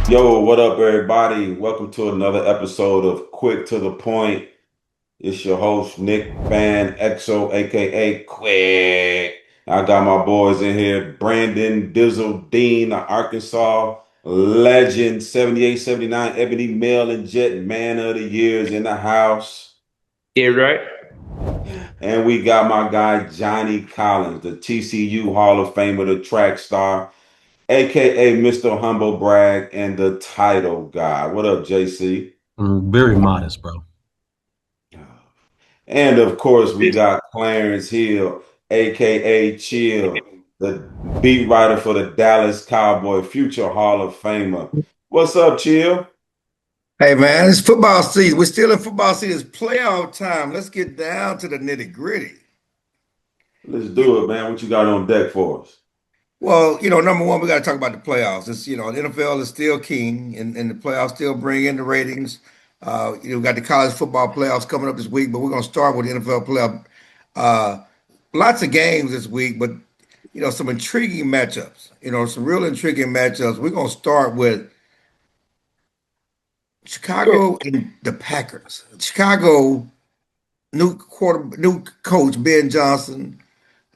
Yo, what up, everybody? Welcome to another episode of Quick to the Point. It's your host, Nick Van Exel, aka Quick. I got my boys in here, Brandon Dizzle Dean, the Arkansas legend, 78, 79, Ebony Mail and Jet Man of the Years in the house. Yeah, right. And we got my guy, Johnny Collins, the TCU Hall of Famer, the track star, aka Mr. Humble Brag and the title guy. What up, JC? Very modest, bro. And of course, we got Clarence Hill, aka Chill, the beat writer for the Dallas Cowboy, future Hall of Famer. What's up, Chill? Hey man, it's football season. We're still in football season. It's playoff time. Let's get down to the nitty gritty. Let's do it, man. What you got on deck for us? Well, number one, we got to talk about the playoffs. The NFL is still king, and the playoffs still bring in the ratings. We got the college football playoffs coming up this week, but we're going to start with the NFL playoff. Uh, Lots of games this week, but some intriguing matchups. Some real intriguing matchups. We're going to start with Chicago and the Packers. Chicago new coach Ben Johnson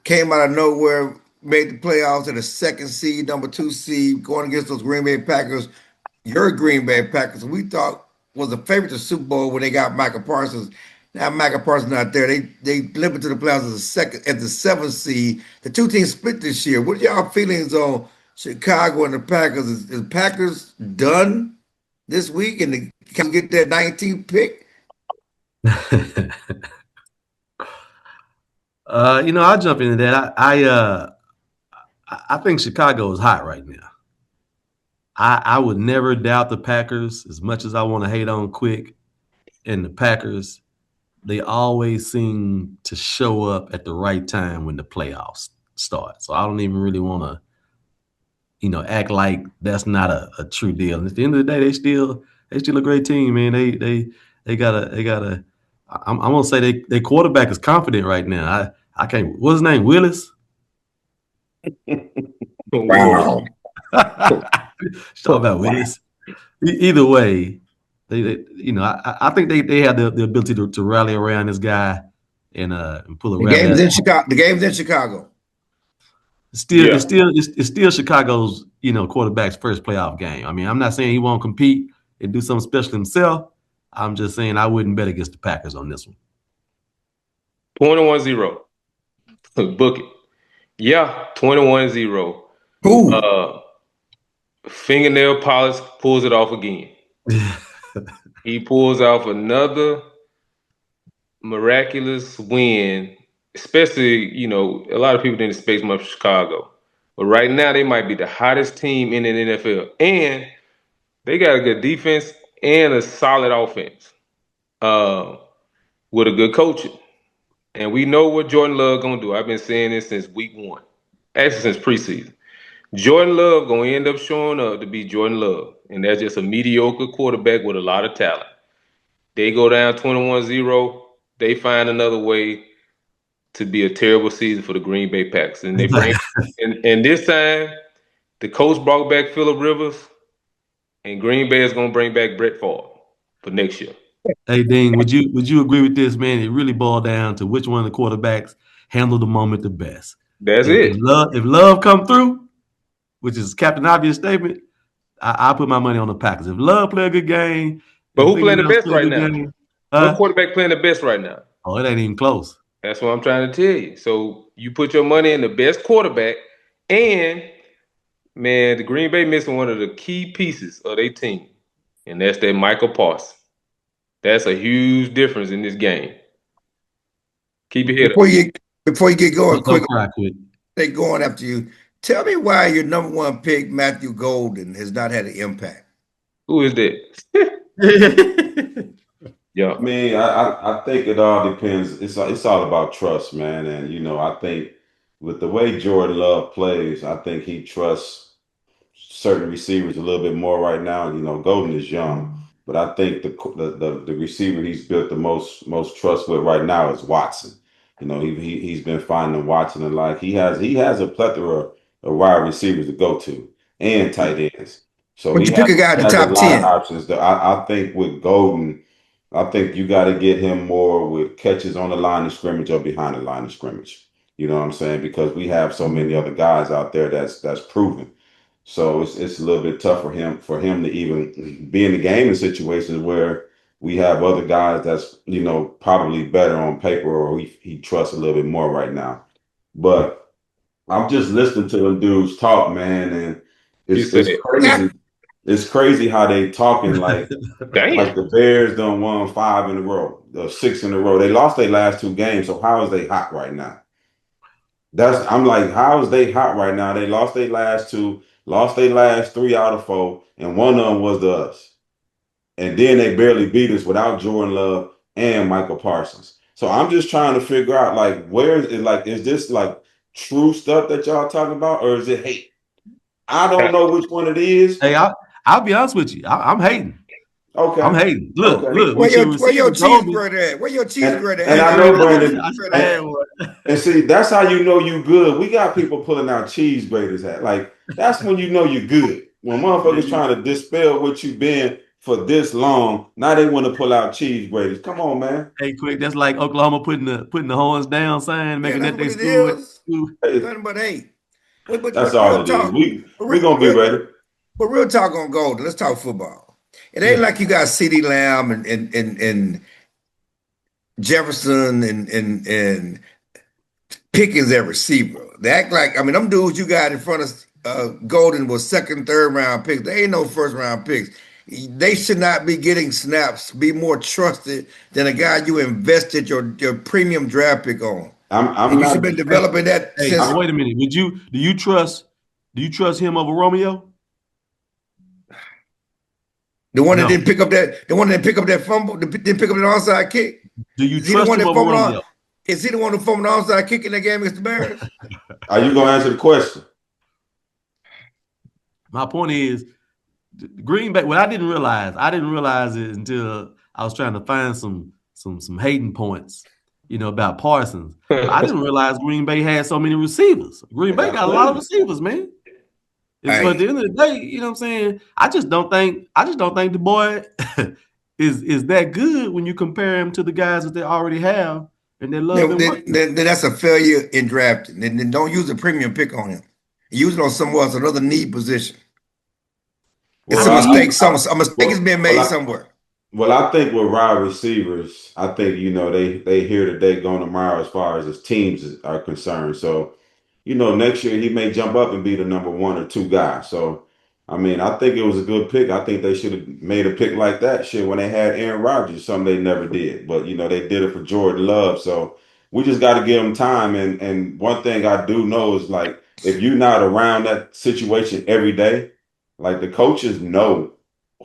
came out of nowhere, made the playoffs at a second seed, number two seed, going against those Green Bay Packers. Your Green Bay Packers, we thought was a favorite to Super Bowl when they got Michael Parsons. Now Michael Parsons not there. They limped to the playoffs as a second at the seventh seed. The two teams split this year. What are y'all feelings on Chicago and the Packers? Is Packers done this week and can get that 19th pick? I'll jump into that. I think Chicago is hot right now. I would never doubt the Packers as much as I want to hate on Quick and the Packers. They always seem to show up at the right time when the playoffs start. So I don't even really want to, act like that's not a true deal. And at the end of the day, they still a great team, man. They got a. I'm gonna say their quarterback is confident right now. I can't. What's his name? Willis. Wow. Talk about Willis. Either way, I think they have the ability to rally around this guy and pull a The rally. game's in Chicago. The game's in Chicago. It's still Chicago's quarterback's first playoff game. I mean, I'm not saying he won't compete and do something special himself. I'm just saying I wouldn't bet against the Packers on this one. 21-0. Book it. Yeah, 21-0. Who? Fingernail polish pulls it off again. He pulls off another miraculous win, especially, a lot of people didn't expect much from Chicago. But right now, they might be the hottest team in the NFL. And they got a good defense and a solid offense with a good coaching. And we know what Jordan Love going to do. I've been saying this since week one, actually since preseason. Jordan Love going to end up showing up to be Jordan Love. And that's just a mediocre quarterback with a lot of talent. They go down 21-0. They find another way to be a terrible season for the Green Bay Packers. And they bring and this time, the coach brought back Phillip Rivers, and Green Bay is going to bring back Brett Favre for next year. Hey Dean, would you agree with this, man? It really boiled down to which one of the quarterbacks handled the moment the best. That's it. If Love come through, which is Captain Obvious statement, I put my money on the Packers. If Love play a good game, but who playing the best right now? What Huh? quarterback playing the best right now? Oh, it ain't even close. That's what I'm trying to tell you. So you put your money in the best quarterback, and man, the Green Bay missing one of the key pieces of their team, and that's that Michael Parsons. That's a huge difference in this game. Keep your head up. Before you get going, Don't cry, Quick. they going after you. Tell me why your number one pick, Matthew Golden, has not had an impact. Who is that? Yeah. I mean, I think it all depends. It's all about trust, man. And I think with the way Jordan Love plays, I think he trusts certain receivers a little bit more right now. Golden is young, but I think the receiver he's built the most trust with right now is Watson. He's been finding Watson, and like he has a plethora of wide receivers to go to and tight ends. So But you pick a guy at the has a top lot of 10. options. I think with Golden, I think you got to get him more with catches on the line of scrimmage or behind the line of scrimmage. You know what I'm saying? Because we have so many other guys out there that's proven. So it's a little bit tough for him to even be in the game in situations where we have other guys that's probably better on paper or he trusts a little bit more right now. But I'm just listening to them dudes talk, man, and You it's said, it's crazy. It's crazy how they talking like damn. the Bears done won 5 in a row, 6 in a row. They lost their last 2 games, so how is they hot right now? I'm like, how is they hot right now? They lost their last 2, lost their last 3 out of 4, and one of them was to us. And then they barely beat us without Jordan Love and Michael Parsons. So I'm just trying to figure out like where is this like true stuff that y'all talking about, or is it hate? I don't know which one it is. Hey, I'll be honest with you. I'm hating. I'm Okay. hating. Look, Okay. look. Where With your your receiver cheese Golden, grater at? Where your cheese And grater and at? I man, know I Brandon, should have and, had one. and see that's how you know you good. We got people pulling out cheese graters at like that's when you know you're good. When motherfuckers trying to dispel what you've been for this long, now they want to pull out cheese graters. Come on, man. Hey, quick. That's like Oklahoma putting the horns down sign, Yeah, making that's that what they it school. is. school. Hey, Nothing but hate. that's But all real it is. talk. We gonna be ready. But real talk on Golden. Let's talk football. It ain't Yeah. like you got CeeDee Lamb and Jefferson and Pickens at receiver. They act like, I mean, them dudes you got in front of Golden was second, third round picks. They ain't no first round picks. They should not be getting snaps, be more trusted than a guy you invested your premium draft pick on. I'm And you should not. have been developing that Hey, since but wait a minute. Do you trust him over Romeo? the one that No. didn't pick up that fumble, didn't pick up that onside kick. Do you Is he the trust one him that over fumbled on? Romeo? Is he the one who fumbled the onside kick in that game against the Bears? Are you gonna answer the question? My point is, Green Bay. What I didn't realize it until I was trying to find some hating points, about Parsons. But I didn't realize Green Bay had so many receivers. Green They Bay got got a lot of plenty. receivers, man. And so at Hey, the end of the day, you know what I'm saying? I just don't think the boy is that good when you compare him to the guys that they already have and they love and work with. then that's a failure in drafting. Then don't use a premium pick on him. Use it on someone else, another need position. It's Well, a I mean, mistake. you A mistake is being made well, somewhere. I think with wide receivers, I think they here today, going tomorrow as far as his teams are concerned. So, next year he may jump up and be the number 1 or 2 guy. So, I mean, I think it was a good pick. I think they should have made a pick like that shit when they had Aaron Rodgers, something they never did. But they did it for Jordan Love. So we just got to give him time. And one thing I do know is like if you're not around that situation every day, like the coaches know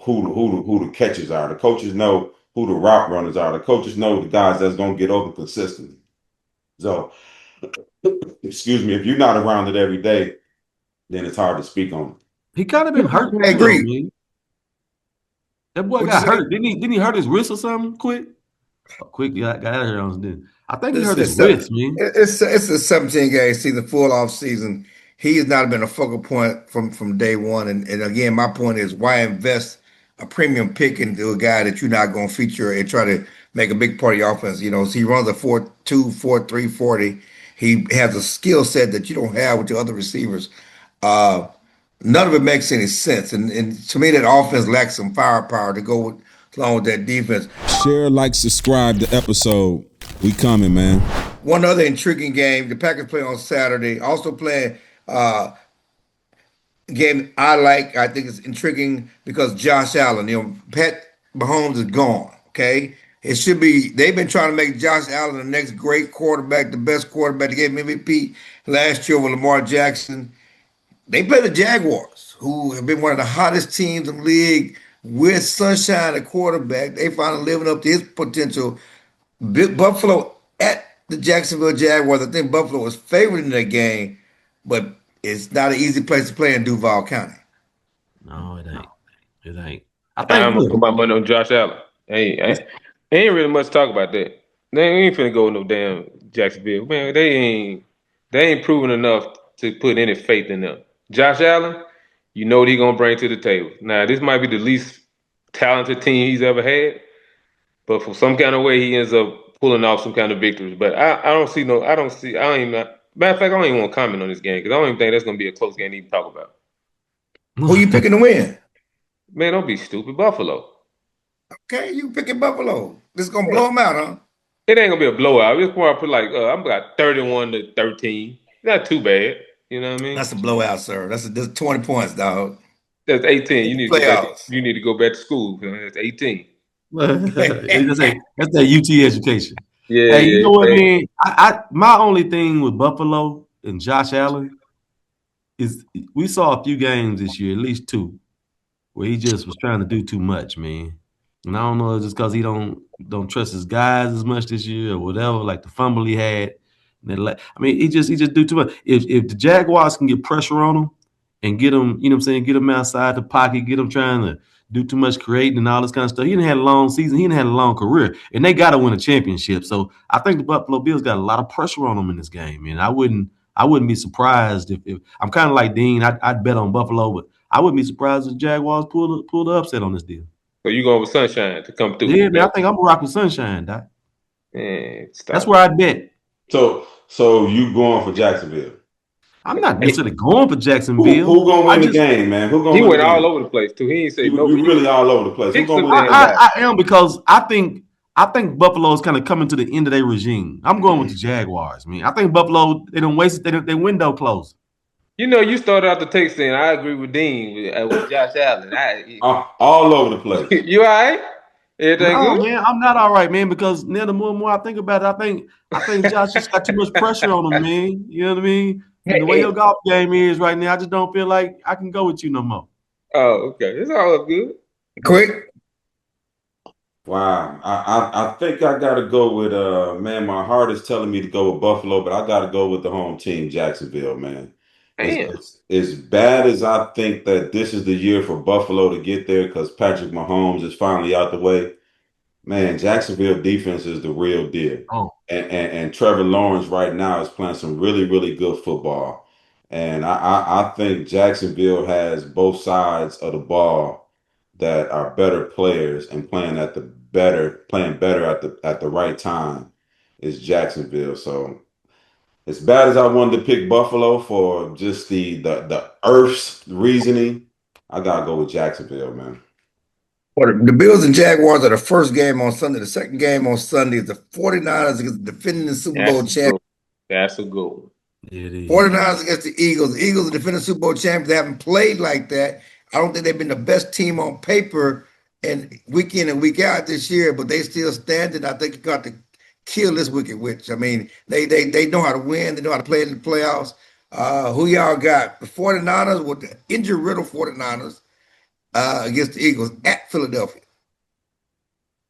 who the catches are. The coaches know who the route runners are. The coaches know the guys that's gonna get open consistently. So, excuse me, if you're not around it every day, then it's hard to speak on it. he kind of been hurt I too, though, agree. man. That boy What you got say? hurt. Didn't he hurt his wrist or something? Quick, got out of here on didn't. I think he It's hurt his it's a wrist, man. it's a 17 game season, full off season. He has not been a focal point from day one. And again, my point is why invest a premium pick into a guy that you're not going to feature and try to make a big part of your offense. So he runs a 4.2, 4.3 40. He has a skill set that you don't have with your other receivers. Uh, None of it makes any sense. And to me, that offense lacks some firepower to go along with that defense. Share, like, subscribe the episode. We coming, man. One other intriguing game, the Packers play on Saturday. Also playing game I like. I think it's intriguing because Josh Allen, Pat Mahomes is gone. Okay. It should be, they've been trying to make Josh Allen the next great quarterback, the best quarterback. They gave him MVP last year with Lamar Jackson. They play the Jaguars, who have been one of the hottest teams in the league with Sunshine at quarterback. They finally living up to his potential. Buffalo at the Jacksonville Jaguars. I think Buffalo was favored in that game, but it's not an easy place to play in Duval County. No, it ain't. It ain't. I think I'm gonna look, put my money on Josh Allen. it's, Ain't really much to talk about that. They ain't finna go no damn Jacksonville. Man, they ain't proven enough to put any faith in them. Josh Allen, You know what he's gonna bring to the table. Now, this might be the least talented team he's ever had, but for some kind of way, he ends up pulling off some kind of victories. But I don't see no. I don't even. Matter of fact, I don't even want to comment on this game because I don't even think that's gonna be a close game to even talk about. Who you picking to win? Man, don't be stupid, Buffalo. Okay, you picking Buffalo. This is gonna blow them out, huh? It ain't gonna be a blowout. It's more I put like I'm got 31-13. Not too bad. You know what I mean? That's a blowout, sir. That's 20 points, dog. That's 18. You need to go back. Playoffs. You need to go back to school. That's 18. that's that UT education. Yeah, Hey, you yeah. know what, man? My only thing with Buffalo and Josh Allen is we saw a few games this year, at least two, where he just was trying to do too much, man. And I don't know, it's just because he don't trust his guys as much this year or whatever, like the fumble he had. I mean, he just do too much. If the Jaguars can get pressure on him and get him, you know what I'm saying, get him outside the pocket, get him trying to do too much creating and all this kind of stuff. He didn't have a long season. He didn't have a long career, and they got to win a championship. So I think the Buffalo Bills got a lot of pressure on them in this game, man. I wouldn't be surprised if I'm kind of like Dean. I'd bet on Buffalo, but I wouldn't be surprised if the Jaguars pull the upset on this deal. So you going with Sunshine to come through? Yeah, man. I think I'm gonna rock with Sunshine, Doc. Man, That's where I bet. So you going for Jacksonville? I'm not necessarily going for Jacksonville. Who gonna win the game, man? Who gonna He win went the game? all over the place too. He ain't say You no. really all over the place. Who Pick gonna some win the damn game? guy. I am because I think Buffalo is kind of coming to the end of their regime. I'm going with the Jaguars, man. I think Buffalo they don't waste their window closed. You know, you started out the take saying I agree with Dean with Josh Allen. All over the place. You all right? Everything No, good? man, I'm not all right, man. Because now the more and more I think about it, I think Josh just got too much pressure on him, man. You know what I mean? And the way your golf game is right now, I just don't feel like I can go with you no more. Oh, okay. It's all good. Quick. Wow. I think I gotta go with man, my heart is telling me to go with Buffalo, but I gotta go with the home team, Jacksonville, man. Damn. It's as bad as I think that this is the year for Buffalo to get there because Patrick Mahomes is finally out the way. Man, Jacksonville defense is the real deal. Oh, And Trevor Lawrence right now is playing some really, really good football. And I think Jacksonville has both sides of the ball that are better players and playing better at the right time is Jacksonville. So as bad as I wanted to pick Buffalo for just the Earth's reasoning, I gotta go with Jacksonville, man. Well, the Bills and Jaguars are the first game on Sunday. The second game on Sunday is the 49ers against the defending Super Bowl champions. That's a good one. it is. 49ers against the Eagles. The Eagles are defending Super Bowl champions. They haven't played like that. I don't think they've been the best team on paper and week in and week out this year, but they still standing. I think you got to kill this wicked witch. I mean, they know how to win. They know how to play in the playoffs. Who y'all got? The 49ers with the injury riddle 49ers against the Eagles at Philadelphia.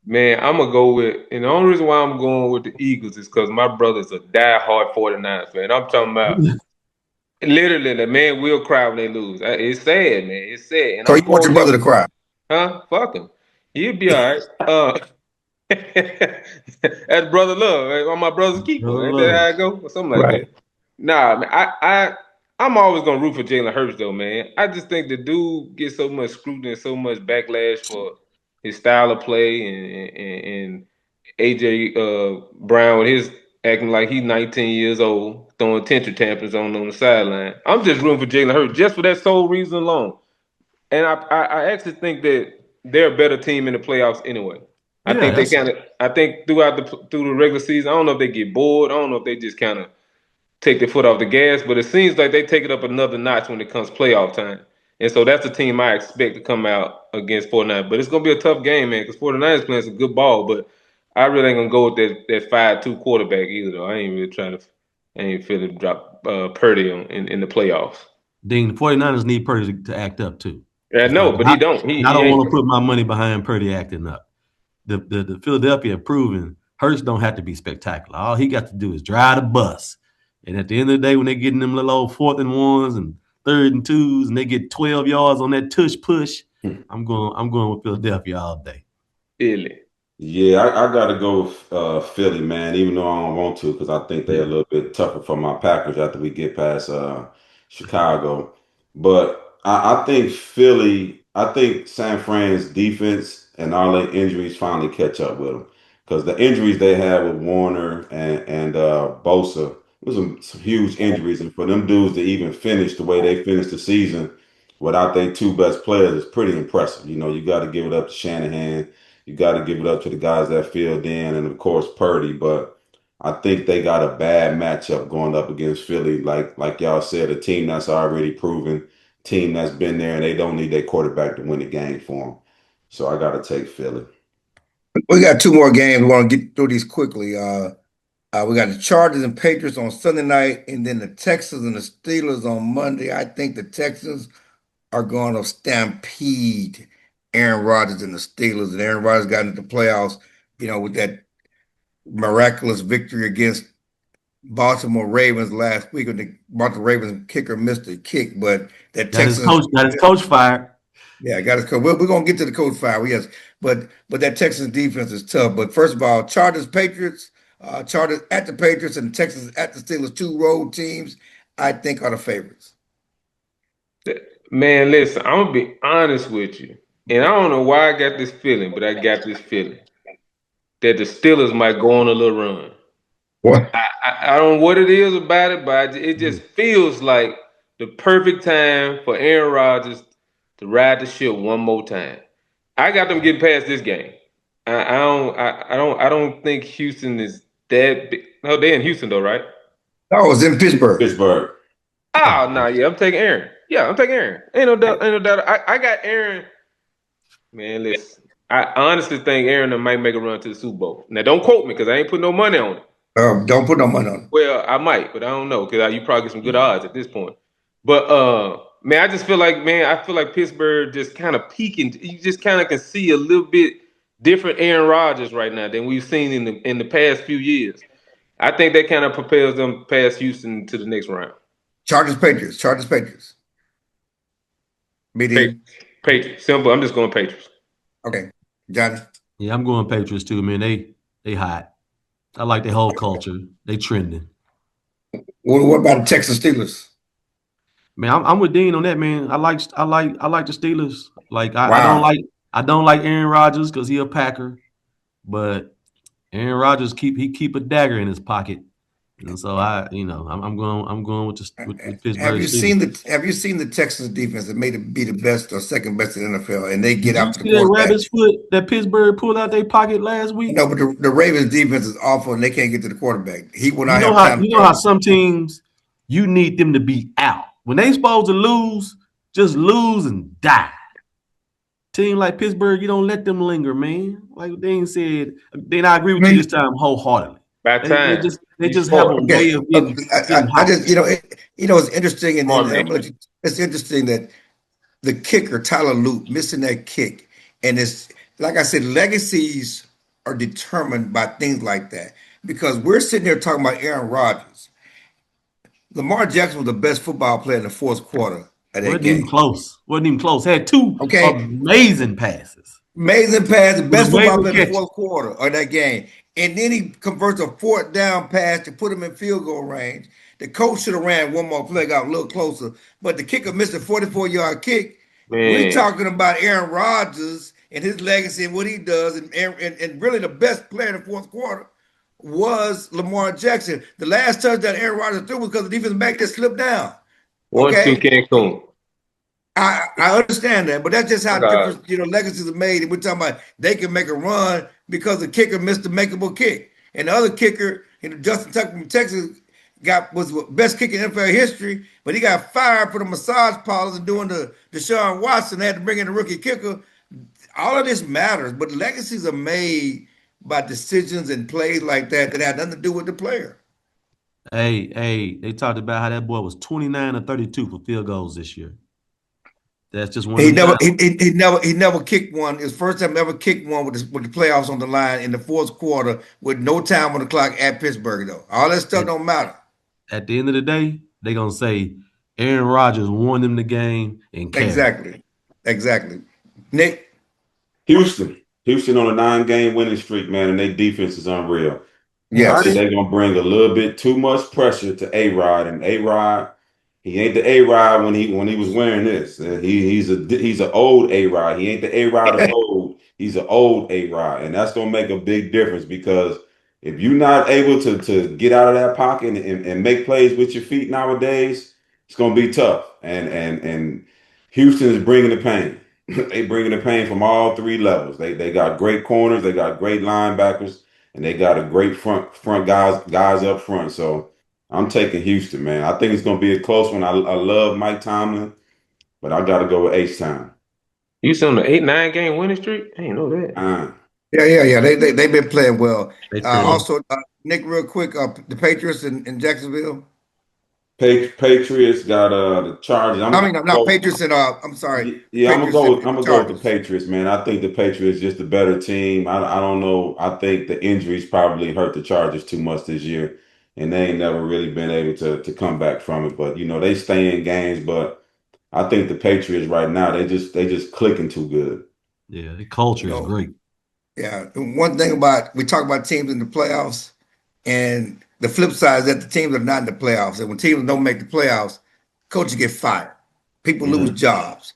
Man, I'm gonna go with, and the only reason why I'm going with the Eagles is because my brother's a diehard 49ers fan. I'm talking about literally the man will cry when they lose. It's sad, man. It's sad. And So I'm you want your going brother to cry? huh? Fuck him. He'll be all right. That's brother love. Right? I'm my brother's keeper. Ain't that how I go? Or something like Right. that. Nah, man, I'm always gonna root for Jalen Hurts though, man. I just think the dude gets so much scrutiny and so much backlash for his style of play and AJ Brown with his acting like he's 19 years old, throwing temper tantrums on the sideline. I'm just rooting for Jalen Hurts just for that sole reason alone. And I actually think that they're a better team in the playoffs anyway. I Yeah, think they kind of. I think through the regular season, I don't know if they get bored. I don't know if they just kind of take their foot off the gas. But it seems like they take it up another notch when it comes playoff time. And so that's the team I expect to come out against 49. But it's gonna be a tough game, man, because 49 is playing some good ball. But I really ain't gonna go with that 5-2 quarterback either. Though I ain't really trying to. I ain't feeling drop Purdy in the playoffs. Dean, the 49ers need Purdy to act up too. Yeah, no, but he don't. He I don't ain't. want to put my money behind Purdy acting up. The Philadelphia have proven Hurts don't have to be spectacular. All he got to do is drive the bus. And at the end of the day, when they get in them little old 4th and 1s and 3rd and 2s, and they get 12 yards on that tush push, I'm going with Philadelphia all day. Really? Yeah, I gotta go with Philly, man, even though I don't want to, because I think they're a little bit tougher for my Packers after we get past Chicago. But I think Philly, I think San Fran's defense and all their injuries finally catch up with them. Because the injuries they had with Warner and Bosa, it was some huge injuries. And for them dudes to even finish the way they finished the season without their two best players is pretty impressive. You know, you got to give it up to Shanahan. You got to give it up to the guys that filled in, and of course Purdy. But I think they got a bad matchup going up against Philly. Like y'all said, a team that's already proven, team that's been there, and they don't need their quarterback to win the game for them. So I got to take Philly. We got two more games. We want to get through these quickly. We got the Chargers and Patriots on Sunday night, and then the Texans and the Steelers on Monday. I think the Texans are going to stampede Aaron Rodgers and the Steelers, and Aaron Rodgers got into the playoffs, with that miraculous victory against Baltimore Ravens last week. When the Baltimore Ravens kicker missed the kick, but that Texans got his coach fired. Yeah, got his coach. We're gonna get to the coach fire, yes, but that Texans defense is tough. But first of all, Chargers Patriots, Chargers at the Patriots and Texans at the Steelers, two road teams, I think are the favorites. Man, listen, I'm gonna be honest with you, and I don't know why I got this feeling, but I got this feeling that the Steelers might go on a little run. What? I don't know what it is about it, but it just feels like the perfect time for Aaron Rodgers to ride the ship one more time. I got them getting past this game. I don't think Houston is that big. No, they're in Houston though, right? No, it's in Pittsburgh. Pittsburgh. Oh no, yeah, I'm taking Aaron. Yeah, I'm taking Aaron. Ain't no doubt. I got Aaron. Man, listen. I honestly think Aaron might make a run to the Super Bowl. Now, don't quote me because I ain't putting no money on it. Don't put no money on it. Well, I might, but I don't know because you probably get some good odds at this point. But man, I just feel like Pittsburgh just kind of peaking. You just kind of can see a little bit different Aaron Rodgers right now than we've seen in the past few years. I think that kind of propels them past Houston to the next round. Chargers Patriots. Patriots. Simple. I'm just going Patriots. Okay, Johnny. Yeah, I'm going Patriots too, man. They hot. I like the whole culture. They trending. What about the Texas Steelers? Man, I'm with Dean on that, man. I like the Steelers. Like Wow. I don't like Aaron Rodgers because he a Packer, but Aaron Rodgers keep a dagger in his pocket. And so I'm going with Pittsburgh. Have you seen the Texans defense that made it be the best or second best in the NFL, and they get out to the quarterback? Rabbit's foot that Pittsburgh pulled out their pocket last week. No, but the Ravens defense is awful, and they can't get to the quarterback. He will not have time. You know how some teams you need them to be out when they supposed to lose, just lose and die. Team like Pittsburgh, you don't let them linger, man. Like Dean said, then I agree with you this time wholeheartedly. They just have a way of getting. I just it's interesting, and it's interesting that the kicker Tyler Luke missing that kick, and it's like I said, legacies are determined by things like that because we're sitting here talking about Aaron Rodgers. Lamar Jackson was the best football player in the fourth quarter of that game. Wasn't even close. Had two amazing passes. Best football player in the fourth quarter of that game. And then he converts a fourth down pass to put him in field goal range. The coach should have ran one more play, got a little closer, but the kicker missed a 44-yard kick. Man. We're talking about Aaron Rodgers and his legacy and what he does, and really the best player in the fourth quarter was Lamar Jackson. The last touchdown Aaron Rodgers threw was because the defensive back just slipped down. 1-2 Cancun. I understand that, but that's just how different legacies are made. And we're talking about they can make a run because the kicker missed the makeable kick, and the other kicker, Justin Tucker from Texas, was the best kicker in NFL history, but he got fired for the massage parlors and doing the Deshaun Watson. They had to bring in a rookie kicker. All of this matters, but legacies are made by decisions and plays like that had nothing to do with the player. Hey, they talked about how that boy was 29 or 32 for field goals this year. That's just one. He never kicked one. His first time ever kicked one with the playoffs on the line in the fourth quarter with no time on the clock at Pittsburgh. Though all that stuff don't matter. At the end of the day, they're gonna say Aaron Rodgers won them the game and carried. Exactly. Nick, Houston on a 9-game winning streak, man, and their defense is unreal. Yes, they're gonna bring a little bit too much pressure to A-Rod, and A-Rod, He ain't the A-Rod when he was wearing this. He's an old A-Rod. He ain't the A-Rod of old. He's an old A-Rod, and that's gonna make a big difference because if you're not able to get out of that pocket and make plays with your feet nowadays, it's gonna be tough. And Houston is bringing the pain. They bringing the pain from all three levels. They got great corners, they got great linebackers, and they got a great front guys up front. So I'm taking Houston, man. I think it's going to be a close one. I love Mike Tomlin, but I got to go with H-Town. Houston on the 8-9 game winning streak? I didn't know that. Yeah. They've been playing well. Well. Also, Nick, real quick, the Patriots in Jacksonville. Patriots got the Chargers. Not Patriots and I'm sorry. Yeah, I'm Patriots gonna go with the Patriots, man. I think the Patriots just a better team. I don't know. I think the injuries probably hurt the Chargers too much this year, and they ain't never really been able to come back from it. But they stay in games. But I think the Patriots right now they just clicking too good. Yeah, the culture is great. Yeah, one thing we talk about teams in the playoffs, and the flip side is that the teams are not in the playoffs. And when teams don't make the playoffs, coaches get fired. People lose jobs.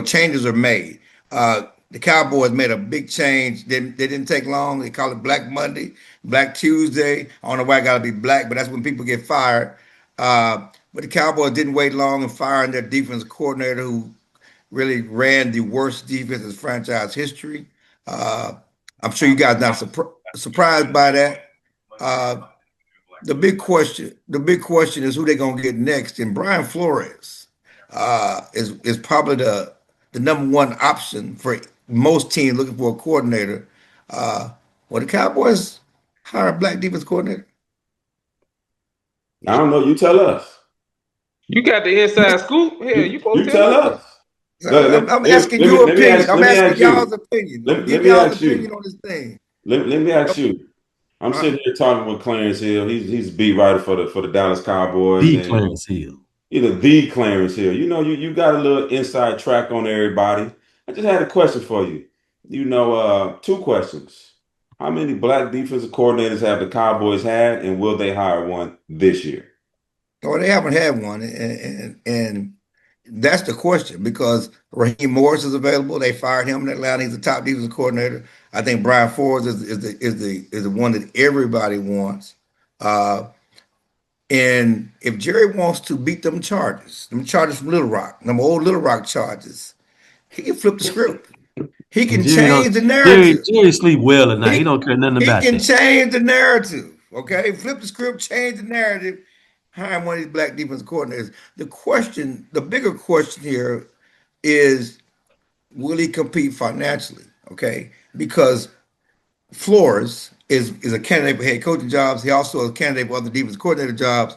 Changes are made. The Cowboys made a big change. They didn't take long. They call it Black Monday, Black Tuesday. I don't know why it got to be black, but that's when people get fired. But the Cowboys didn't wait long in firing their defense coordinator, who really ran the worst defense in franchise history. I'm sure you guys are not surprised by that. The big question is who they're gonna get next. And Brian Flores is probably the number one option for most teams looking for a coordinator. Will the Cowboys hire a black defense coordinator? I don't know. You tell us. You got the inside scoop? Yeah, you supposed to tell us. I'm asking your opinion. I'm asking y'all's opinion. Let Give me y'all's ask you. opinion on this thing. Let me ask you. I'm sitting here talking with Clarence Hill. He's a beat writer for the Dallas Cowboys. Clarence Hill. The Clarence Hill. You got a little inside track on everybody. I just had a question for you. Two questions. How many black defensive coordinators have the Cowboys had, and will they hire one this year? Well, they haven't had one, and that's the question because Raheem Morris is available. They fired him in Atlanta. He's the top defensive coordinator. I think Brian Flores is the one that everybody wants. And if Jerry wants to beat them Chargers from Little Rock, them old Little Rock Chargers, he can flip the script. He can change the narrative. Jerry sleep well at night. He don't care nothing about that. He can change the narrative. Okay, flip the script, change the narrative. Hire one of these black defensive coordinators. The bigger question here is, will he compete financially? Okay, because Flores is a candidate for head coaching jobs. He also is a candidate for other defense coordinator jobs.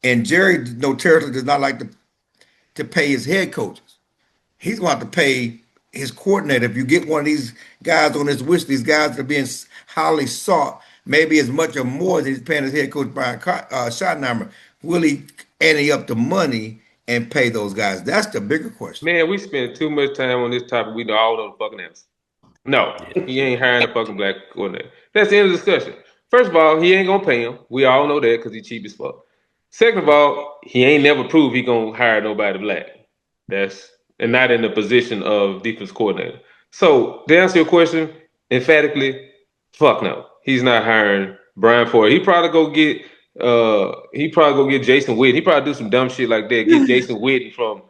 And Jerry notoriously does not like to pay his head coaches. He's going to have to pay his coordinator. If you get one of these guys on his wish, these guys that are being highly sought, maybe as much or more as he's paying his head coach Brian Schottenheimer, will he ante up the money and pay those guys? That's the bigger question. Man, we spend too much time on this topic. We know all the fucking answers. No, he ain't hiring a fucking black coordinator. That's the end of the discussion. First of all, he ain't gonna pay him. We all know that because he's cheap as fuck. Second of all, he ain't never proved he gonna hire nobody black. And not in the position of defense coordinator. So to answer your question, emphatically, fuck no. He's not hiring Brian Flores. He probably go get Jason Witten. He probably do some dumb shit like that. Get Jason Witten from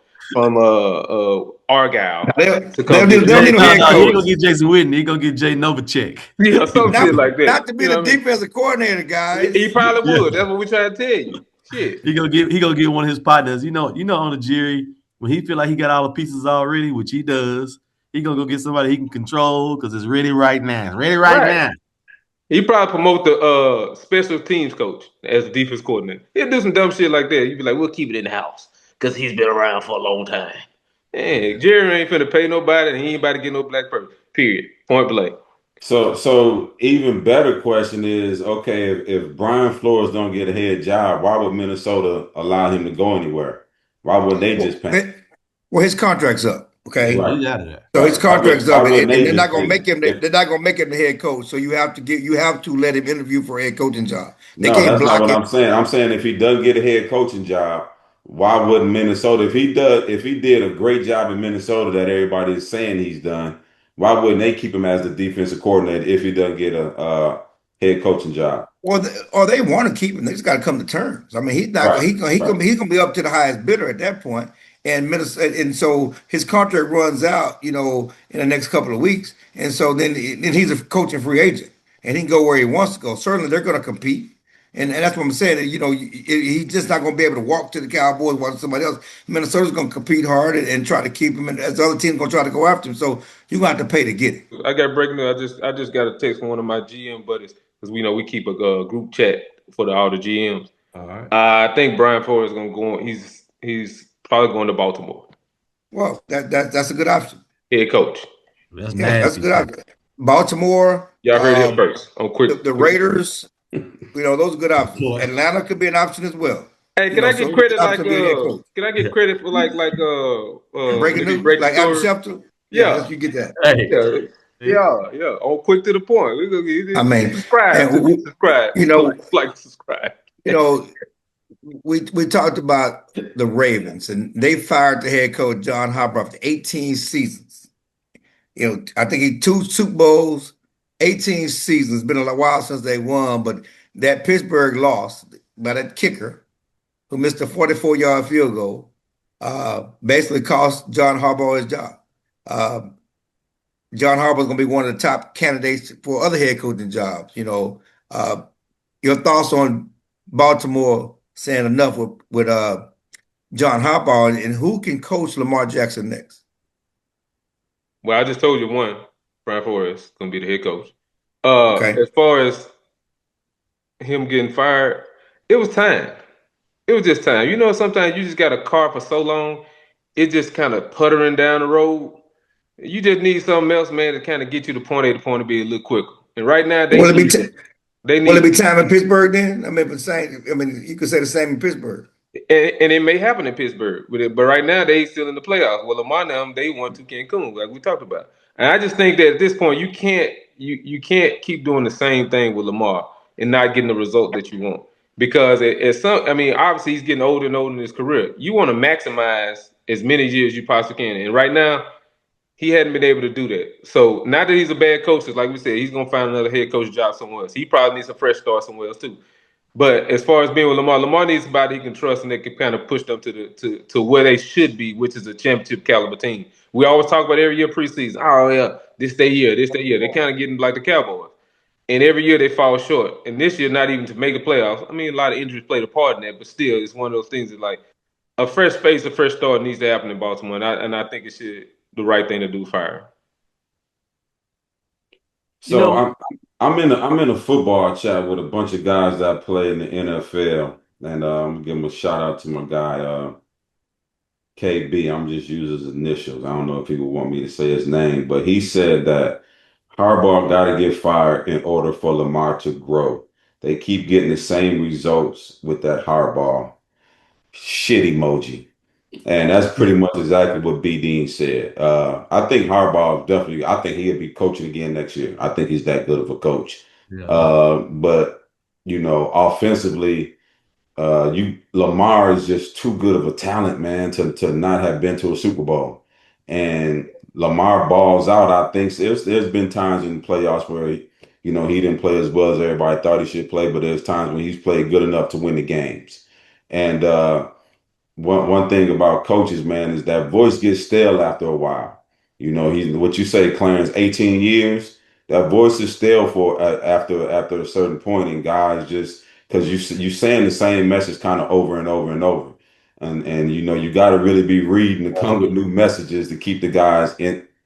Argyle to come. He ain't gonna get Jason Witten. He gonna get Jay Novacek. Yeah, some shit like that. Not to be the defensive coordinator, guys. He probably would. That's what we trying to tell you. Shit. He gonna get one of his partners. On the Jerry, when he feel like he got all the pieces already, which he does, he gonna go get somebody he can control because it's ready right now. Now. He probably promote the special teams coach as the defense coordinator. He'll do some dumb shit like that. He'd be like, we'll keep it in the house because he's been around for a long time. Hey, Jerry ain't finna pay nobody and he ain't about to get no black person. Period. Point blank. So even better question is, okay, if Brian Flores don't get a head job, why would Minnesota allow him to go anywhere? Why would they just pay? Well, his contract's up. Okay, right. He's out of there. So his contract's up, and they're not gonna make him. They're not gonna make him the head coach. So you have to let him interview for a head coaching job. That's not what I'm saying. I'm saying if he doesn't get a head coaching job, why wouldn't Minnesota, if he did a great job in Minnesota that everybody is saying he's done, why wouldn't they keep him as the defensive coordinator if he doesn't get a head coaching job? Or they want to keep him. They just got to come to terms. I mean, he's not Right, right. he's gonna be up to the highest bidder at that point. And Minnesota, and so his contract runs out, in the next couple of weeks. And so then he's a coaching free agent, and he can go where he wants to go. Certainly, they're going to compete, and that's what I'm saying. He's just not going to be able to walk to the Cowboys while somebody else. Minnesota's going to compete hard and try to keep him, and as the other team's going to try to go after him. So you're going to have to pay to get it. I got breaking news. I just got a text from one of my GM buddies because we keep a group chat for all the GMs. All right. I think Brian Flores is going to go on. He's probably going to Baltimore. Well, that's a good option. Head coach. That's Yeah, that's a nasty. good option. Baltimore. Y'all heard it first. On quick. The Raiders. Those are good options. Atlanta could be an option as well. Hey, can I get credit can I get credit for breaking news, breaking like Adam story? Schefter? Yeah. You get that. Hey. Yeah. On quick to the point. We're gonna get I mean, subscribe. Subscribe. We talked about the Ravens, and they fired the head coach John Harbaugh after 18 seasons. I think he 2 Super Bowls, 18 seasons. It's been a while since they won, but that Pittsburgh loss by that kicker who missed a 44-yard field goal basically cost John Harbaugh his job. John Harbaugh is going to be one of the top candidates for other head coaching jobs. Your thoughts on Baltimore saying enough with John Harbaugh, and who can coach Lamar Jackson next? Well, I just told you one. Brian Flores is going to be the head coach. Okay. As far as him getting fired, it was time. It was just time. Sometimes you just got a car for so long, it just kind of puttering down the road. You just need something else, man, to kind of get you to point A to point B a little quicker. And right now, Will it be time in Pittsburgh then? I mean, you could say the same in Pittsburgh. And it may happen in Pittsburgh, but right now they still in the playoffs. Well, Lamar now they won to Cancun, like we talked about. And I just think that at this point you can't keep doing the same thing with Lamar and not getting the result that you want. Because obviously he's getting older and older in his career. You want to maximize as many years as you possibly can. And right now, he hadn't been able to do that. So not that he's a bad coach, like we said, he's gonna find another head coach job somewhere else. He probably needs a fresh start somewhere else too. But as far as being with Lamar needs somebody he can trust and that can kind of push them to where they should be, which is a championship caliber team. We always talk about every year preseason. Oh yeah, this day year. They're kind of getting like the Cowboys. And every year they fall short. And this year, not even to make the playoffs. I mean, a lot of injuries played a part in that, but still, it's one of those things that like a fresh face, a fresh start needs to happen in Baltimore. And I think it's the right thing to do, fire. So I'm in a football chat with a bunch of guys that play in the NFL, and I'm gonna give him a shout out to my guy KB. I'm just using his initials. I don't know if he would want me to say his name, but he said that Harbaugh got to get fired in order for Lamar to grow. They keep getting the same results with that Harbaugh shit emoji. And that's pretty much exactly what B. Dean said. I think Harbaugh definitely, I think he'll be coaching again next year. I think he's that good of a coach. Yeah. But, offensively, Lamar is just too good of a talent, man, to not have been to a Super Bowl. And Lamar balls out. I think there's been times in the playoffs where he didn't play as well as everybody thought he should play, but there's times when he's played good enough to win the games. And one thing about coaches, man, is that voice gets stale after a while. He's what you say, Clarence, 18 years. That voice is stale for after a certain point, and guys just because you saying the same message kind of over and over and over, and you got to really be reading to come with new messages to keep the guys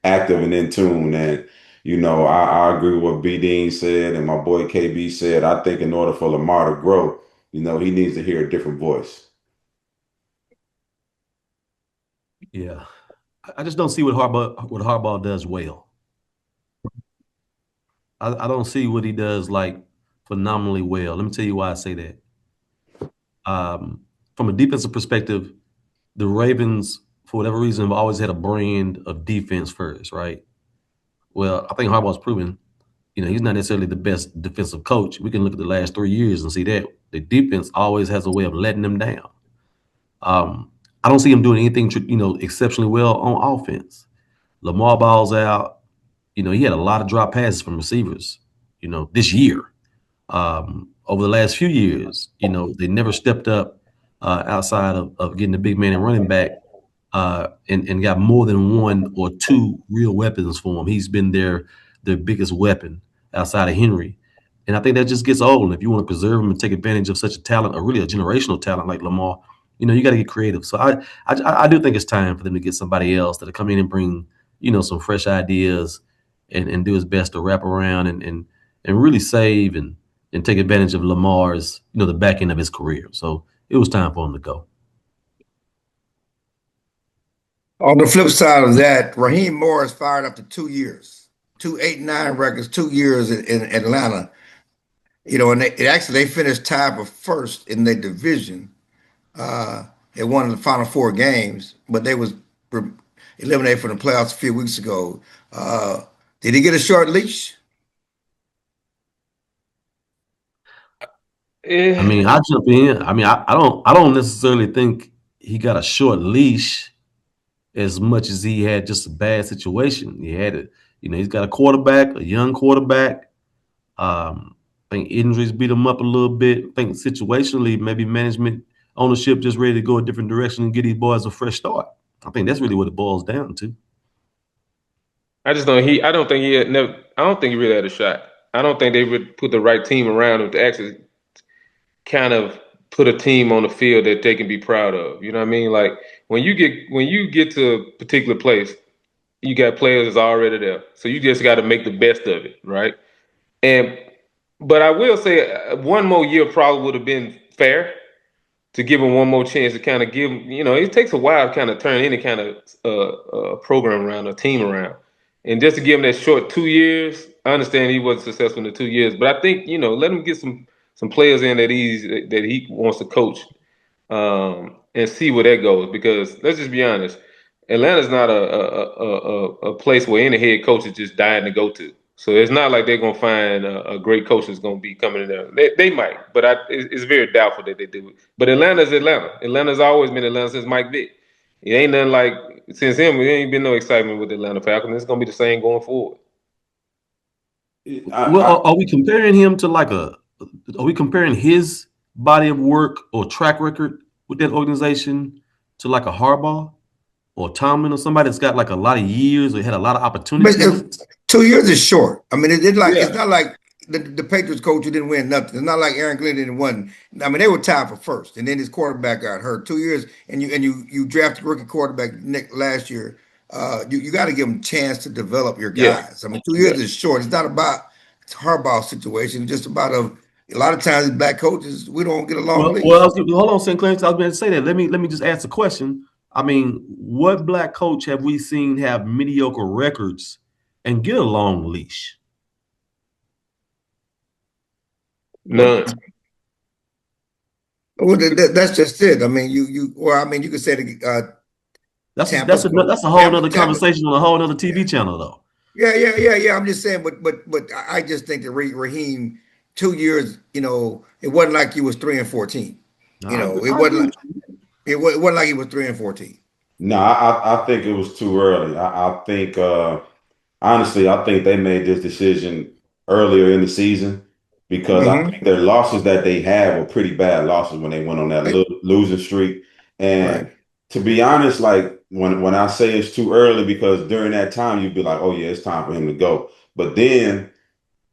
active and in tune. And I agree with what B. Dean said and my boy KB said. I think in order for Lamar to grow, he needs to hear a different voice. Yeah. I just don't see what Harbaugh does well. I don't see what he does like phenomenally well. Let me tell you why I say that. From a defensive perspective, the Ravens, for whatever reason, have always had a brand of defense first, right? Well, I think Harbaugh's proven, he's not necessarily the best defensive coach. We can look at the last 3 years and see that the defense always has a way of letting them down. I don't see him doing anything, exceptionally well on offense. Lamar balls out. He had a lot of drop passes from receivers, this year. Over the last few years, they never stepped up outside of getting the big man and running back and got more than one or two real weapons for him. He's been their biggest weapon outside of Henry. And I think that just gets old. And if you want to preserve him and take advantage of such a talent, or really a generational talent like Lamar, you got to get creative. So I do think it's time for them to get somebody else that'll come in and bring, some fresh ideas and do his best to wrap around and really save and take advantage of Lamar's, the back end of his career. So it was time for him to go. On the flip side of that, Raheem Morris fired up to 2 years, 2 8-9 records, 2 years in Atlanta. And they finished tied for first in their division. They won the final 4 games, but they was eliminated from the playoffs a few weeks ago. Did he get a short leash? I mean, I jump in. I mean, I don't necessarily think he got a short leash as much as he had just a bad situation. He had it. He's got a young quarterback. I think injuries beat him up a little bit. I think situationally, maybe management, ownership just ready to go a different direction and get these boys a fresh start. I think that's really what it boils down to. I don't think he really had a shot. I don't think they would put the right team around him to actually kind of put a team on the field that they can be proud of. You know what I mean? Like when you get to a particular place, you got players that's already there. So you just got to make the best of it, right? But I will say one more year probably would have been fair to give him one more chance to kind of give him, it takes a while to kind of turn any kind of program around, a team around. And just to give him that short 2 years, I understand he wasn't successful in the 2 years, but I think, let him get some players in that he wants to coach and see where that goes. Because let's just be honest, Atlanta's not a place where any head coach is just dying to go to. So it's not like they're gonna find a great coach that's gonna be coming in there. They might, but it's very doubtful that they do it. But Atlanta's Atlanta. Atlanta's always been Atlanta since Mike Vick. It ain't nothing like since him. There ain't been no excitement with the Atlanta Falcons. It's gonna be the same going forward. Are we comparing him to Are we comparing his body of work or track record with that organization to like a Harbaugh or Tomlin or somebody that's got like a lot of years or had a lot of opportunities? But 2 years is short. I mean, it's not like the Patriots coach who didn't win nothing. It's not like Aaron Glenn didn't win. I mean, they were tied for first, and then his quarterback got hurt. 2 years, and you drafted a rookie quarterback last year. You got to give them a chance to develop your guys. I mean, 2 years is short. It's not about Harbaugh's situation. It's just about a lot of times black coaches, we don't get along. Hold on, Sinclair. I was going to say that. Let me just ask a question. I mean, what black coach have we seen have mediocre records and get a long leash? None. Well, that's just it. I mean, you could say that's a whole other conversation on a whole other TV channel, though. Yeah. I'm just saying, but I just think that Raheem 2 years, it wasn't like he was 3-14. It wasn't like he was 3-14. No, I think it was too early. I think honestly, I think they made this decision earlier in the season because I think their losses that they had were pretty bad losses when they went on that losing streak. And to be honest, like when I say it's too early, because during that time you'd be like, oh yeah, it's time for him to go. But then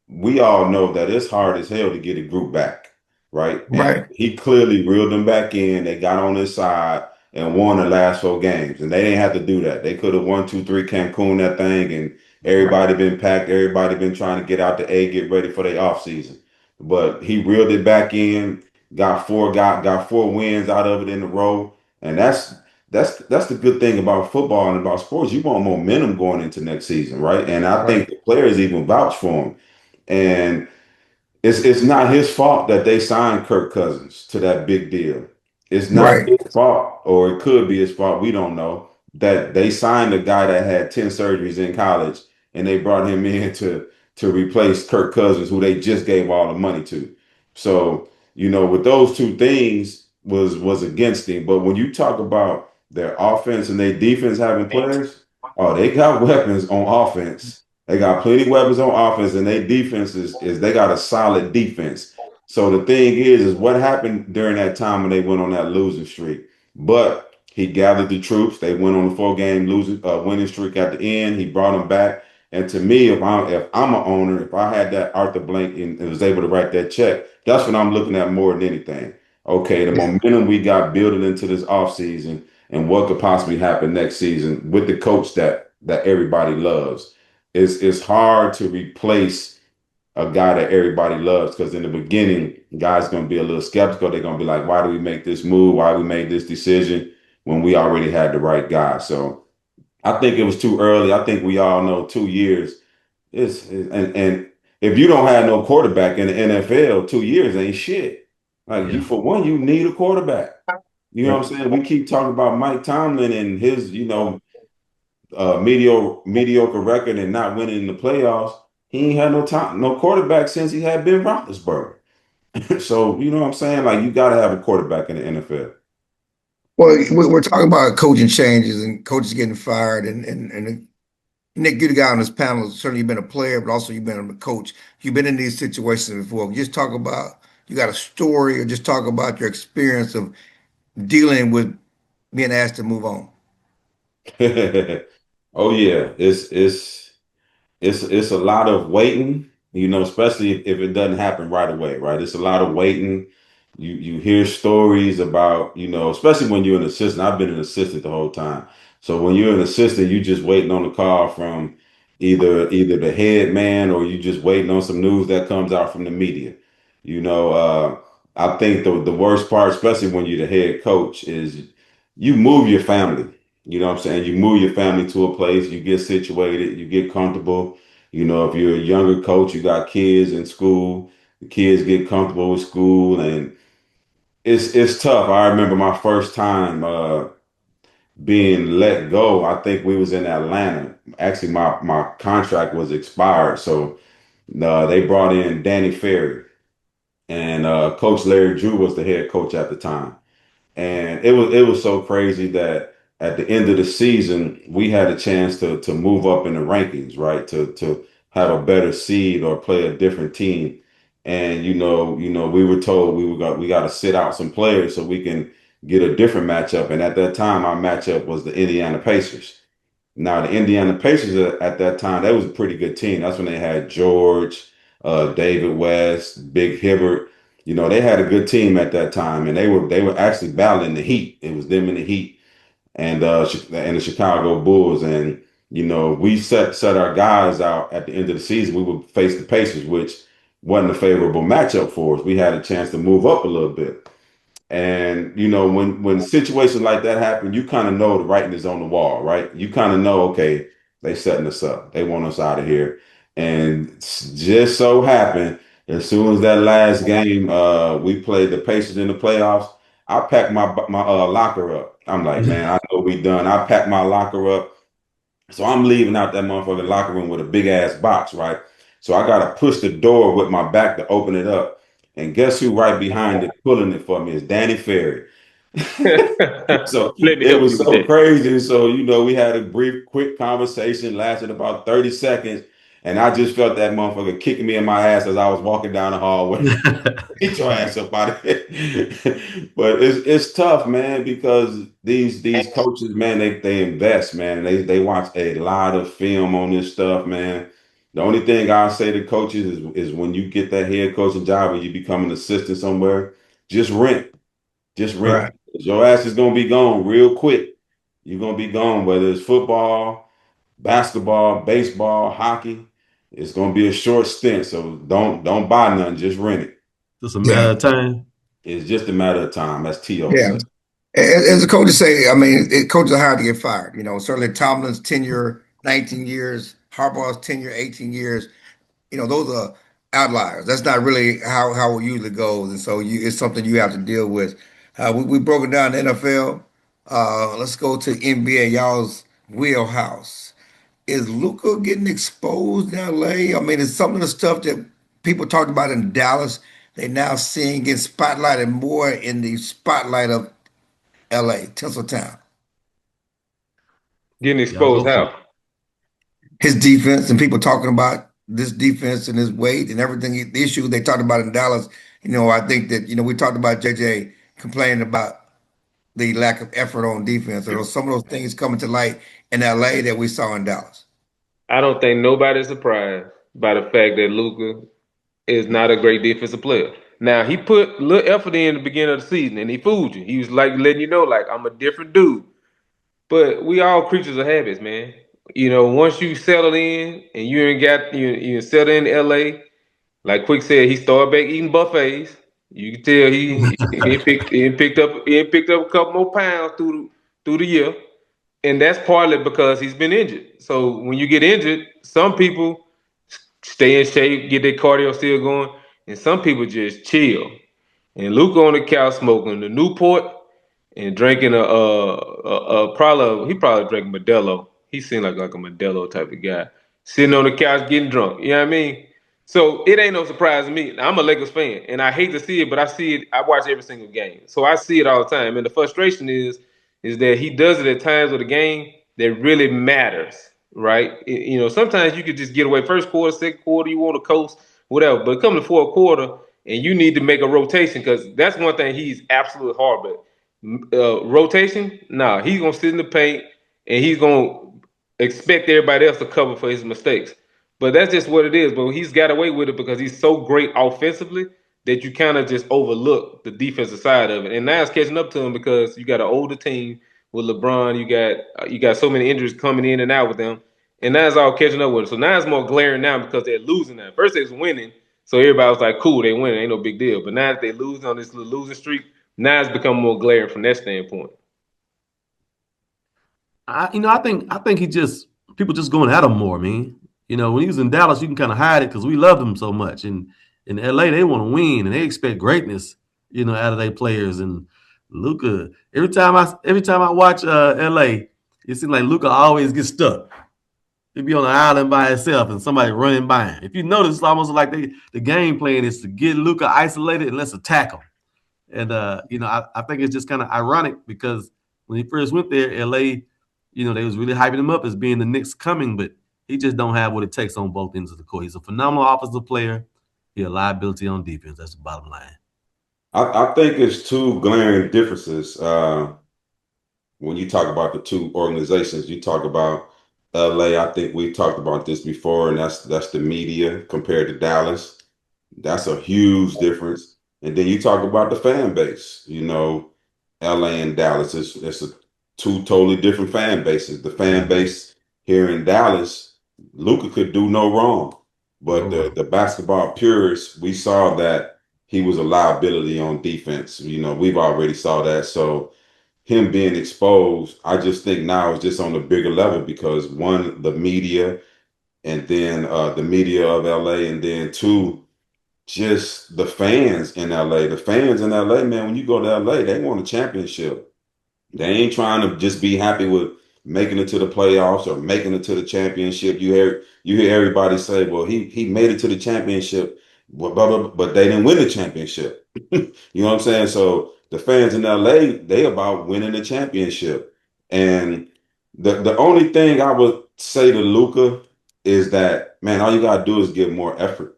we all know that it's hard as hell to get a group back, right? And he clearly reeled them back in. They got on his side and won the last 4 games. And they didn't have to do that. They could have 1, 2, 3 Cancun that thing, and everybody been packed. Everybody been trying to get out the A, get ready for their offseason. But he reeled it back in, got 4 wins out of it in a row. And that's the good thing about football and about sports. You want momentum going into next season, right? And I think the players even vouch for him. And it's not his fault that they signed Kirk Cousins to that big deal. It's not his fault, or it could be his fault. We don't know that they signed a guy that had 10 surgeries in college, and they brought him in to replace Kirk Cousins, who they just gave all the money to. So, with those two things, was against him. But when you talk about their offense and their defense having players, oh, they got weapons on offense. They got plenty weapons on offense, and their defense is they got a solid defense. So the thing is what happened during that time when they went on that losing streak. But he gathered the troops. They went on a 4-game losing winning streak at the end. He brought them back. And to me, if I'm an owner, if I had that Arthur Blank and was able to write that check, that's what I'm looking at more than anything. Okay, the momentum we got building into this offseason and what could possibly happen next season with the coach that everybody loves. It's hard to replace a guy that everybody loves because in the beginning, guys gonna be a little skeptical. They're gonna be like, why do we make this move? Why we made this decision when we already had the right guy? So I think it was too early. I think we all know 2 years and if you don't have no quarterback in the NFL, 2 years ain't shit. Like you, Yeah. for one, you need a quarterback. You know Yeah. what I'm saying? We keep talking about Mike Tomlin and his, mediocre record and not winning in the playoffs. He ain't had no quarterback since he had Ben Roethlisberger. So you know what I'm saying? Like you got to have a quarterback in the NFL. Well, we're talking about coaching changes and coaches getting fired, and Nick, you're the guy on this panel. Certainly, you've been a player, but also you've been a coach. You've been in these situations before. Just talk about you got a story, or just talk about your experience of dealing with being asked to move on. Oh yeah, it's a lot of waiting, especially if it doesn't happen right away, right? It's a lot of waiting. You hear stories about, especially when you're an assistant. I've been an assistant the whole time. So when you're an assistant, you just waiting on the call from either the head man or you just waiting on some news that comes out from the media. You know, I think the worst part, especially when you're the head coach, is you move your family. You know what I'm saying? You move your family to a place, you get situated, you get comfortable. If you're a younger coach, you got kids in school, the kids get comfortable with school, and it's tough. I remember my first time being let go. I think we was in Atlanta. Actually, my contract was expired, so they brought in Danny Ferry, and Coach Larry Drew was the head coach at the time. And it was so crazy that at the end of the season, we had a chance to move up in the rankings, right? To have a better seed or play a different team. And we were told we got to sit out some players so we can get a different matchup. And at that time, our matchup was the Indiana Pacers. Now, the Indiana Pacers at that time, that was a pretty good team. That's when they had George, David West, Big Hibbert. They had a good team at that time, and they were actually battling the Heat. It was them and the Heat and the Chicago Bulls. And we set our guys out at the end of the season. We would face the Pacers, which wasn't a favorable matchup for us. We had a chance to move up a little bit. And when situations like that happen, you kind of know the writing is on the wall, right? You kind of know, okay, they setting us up. They want us out of here. And just so happened, as soon as that last game, we played the Pacers in the playoffs. I packed my locker up. I'm like, man, I know we done. I packed my locker up. So I'm leaving out that motherfucking locker room with a big ass box, right? So I gotta push the door with my back to open it up. And guess who right behind it, pulling it for me is Danny Ferry. So Let me it help was you with so that. crazy. So, we had a brief, quick conversation, lasted about 30 seconds. And I just felt that motherfucker kicking me in my ass as I was walking down the hallway. Get your ass up out of here. But it's tough, man, because these coaches, man, they invest, man. They watch a lot of film on this stuff, man. The only thing I say to coaches is when you get that head coaching job and you become an assistant somewhere, just rent. Just rent. Right. Your ass is gonna be gone real quick. You're gonna be gone, whether it's football, basketball, baseball, hockey. It's gonna be a short stint. So don't buy nothing, just rent it. Just a Yeah. matter of time. It's just a matter of time, as T.O. Yeah. said. As the coaches say, I mean, coaches are hard to get fired. Certainly Tomlin's tenure, 19 years, Harbaugh's tenure, 18 years. Those are outliers. That's not really how it usually goes, and so it's something you have to deal with. We broken down the NFL. Let's go to NBA, y'all's wheelhouse. Is Luka getting exposed in LA? I mean, it's some of the stuff that people talked about in Dallas they now seeing getting spotlighted more in the spotlight of LA, Tinseltown. Getting Y'all exposed go for it. how? His defense and people talking about this defense and his weight and everything, the issue they talked about in Dallas. I think that, we talked about JJ complaining about the lack of effort on defense. Or some of those things coming to light in LA that we saw in Dallas. I don't think nobody's surprised by the fact that Luka is not a great defensive player. Now he put a little effort in the beginning of the season and he fooled you. He was like letting you know, like, I'm a different dude. But we all creatures of habits, man. Once you settle in and you ain't got you settle in LA, like Quick said, he started back eating buffets. You can tell he picked up a couple more pounds through the year. And that's partly because he's been injured. So when you get injured, some people stay in shape, get their cardio still going, and some people just chill. And Luca on the couch smoking the Newport and drinking he probably drank Modelo. He seemed like a Modelo type of guy, sitting on the couch getting drunk. You know what I mean? So it ain't no surprise to me. I'm a Lakers fan, and I hate to see it, but I see it. I watch every single game, so I see it all the time. And the frustration is that he does it at times of the game that really matters, right? Sometimes you could just get away first quarter, second quarter, you want to coast, whatever. But come to fourth quarter, and you need to make a rotation because that's one thing he's absolutely horrible at. Rotation, nah, he's gonna sit in the paint and he's gonna expect everybody else to cover for his mistakes. But that's just what it is. But he's got away with it because he's so great offensively that you kind of just overlook the defensive side of it. And now it's catching up to him because you got an older team with LeBron. You got so many injuries coming in and out with them, and now it's all catching up with him. So now it's more glaring now because they're losing now. First they was winning, so everybody was like, "Cool, they winning, ain't no big deal." But now that they losing on this little losing streak, now it's become more glaring from that standpoint. I think he just people just going at him more, man. When he was in Dallas, you can kind of hide it because we loved him so much. And in LA, they want to win and they expect greatness, out of their players. And Luka, every time I watch LA, it seems like Luka always gets stuck. He'd be on an island by himself and somebody running by him. If you notice, it's almost like the game plan is to get Luka isolated and let's attack him. And I think it's just kind of ironic because when he first went there, LA, they was really hyping him up as being the Knicks coming, but he just don't have what it takes on both ends of the court. He's a phenomenal offensive player. He's a liability on defense. That's the bottom line. I think it's two glaring differences. When you talk about the two organizations, you talk about LA. I think we talked about this before, and that's the media compared to Dallas. That's a huge difference. And then you talk about the fan base. LA and Dallas. It's a two totally different fan bases. The fan base here in Dallas, Luka could do no wrong. But the basketball purists, we saw that he was a liability on defense. We've already saw that. So him being exposed, I just think now it's just on a bigger level because one, the media, and then the media of LA, and then two, just the fans in LA. The fans in LA, man, when you go to LA, they want a championship. They ain't trying to just be happy with making it to the playoffs or making it to the championship. You hear everybody say, "Well, he made it to the championship, but they didn't win the championship." You know what I'm saying? So the fans in LA, they about winning the championship. And the only thing I would say to Luka is that, man, all you gotta do is give more effort.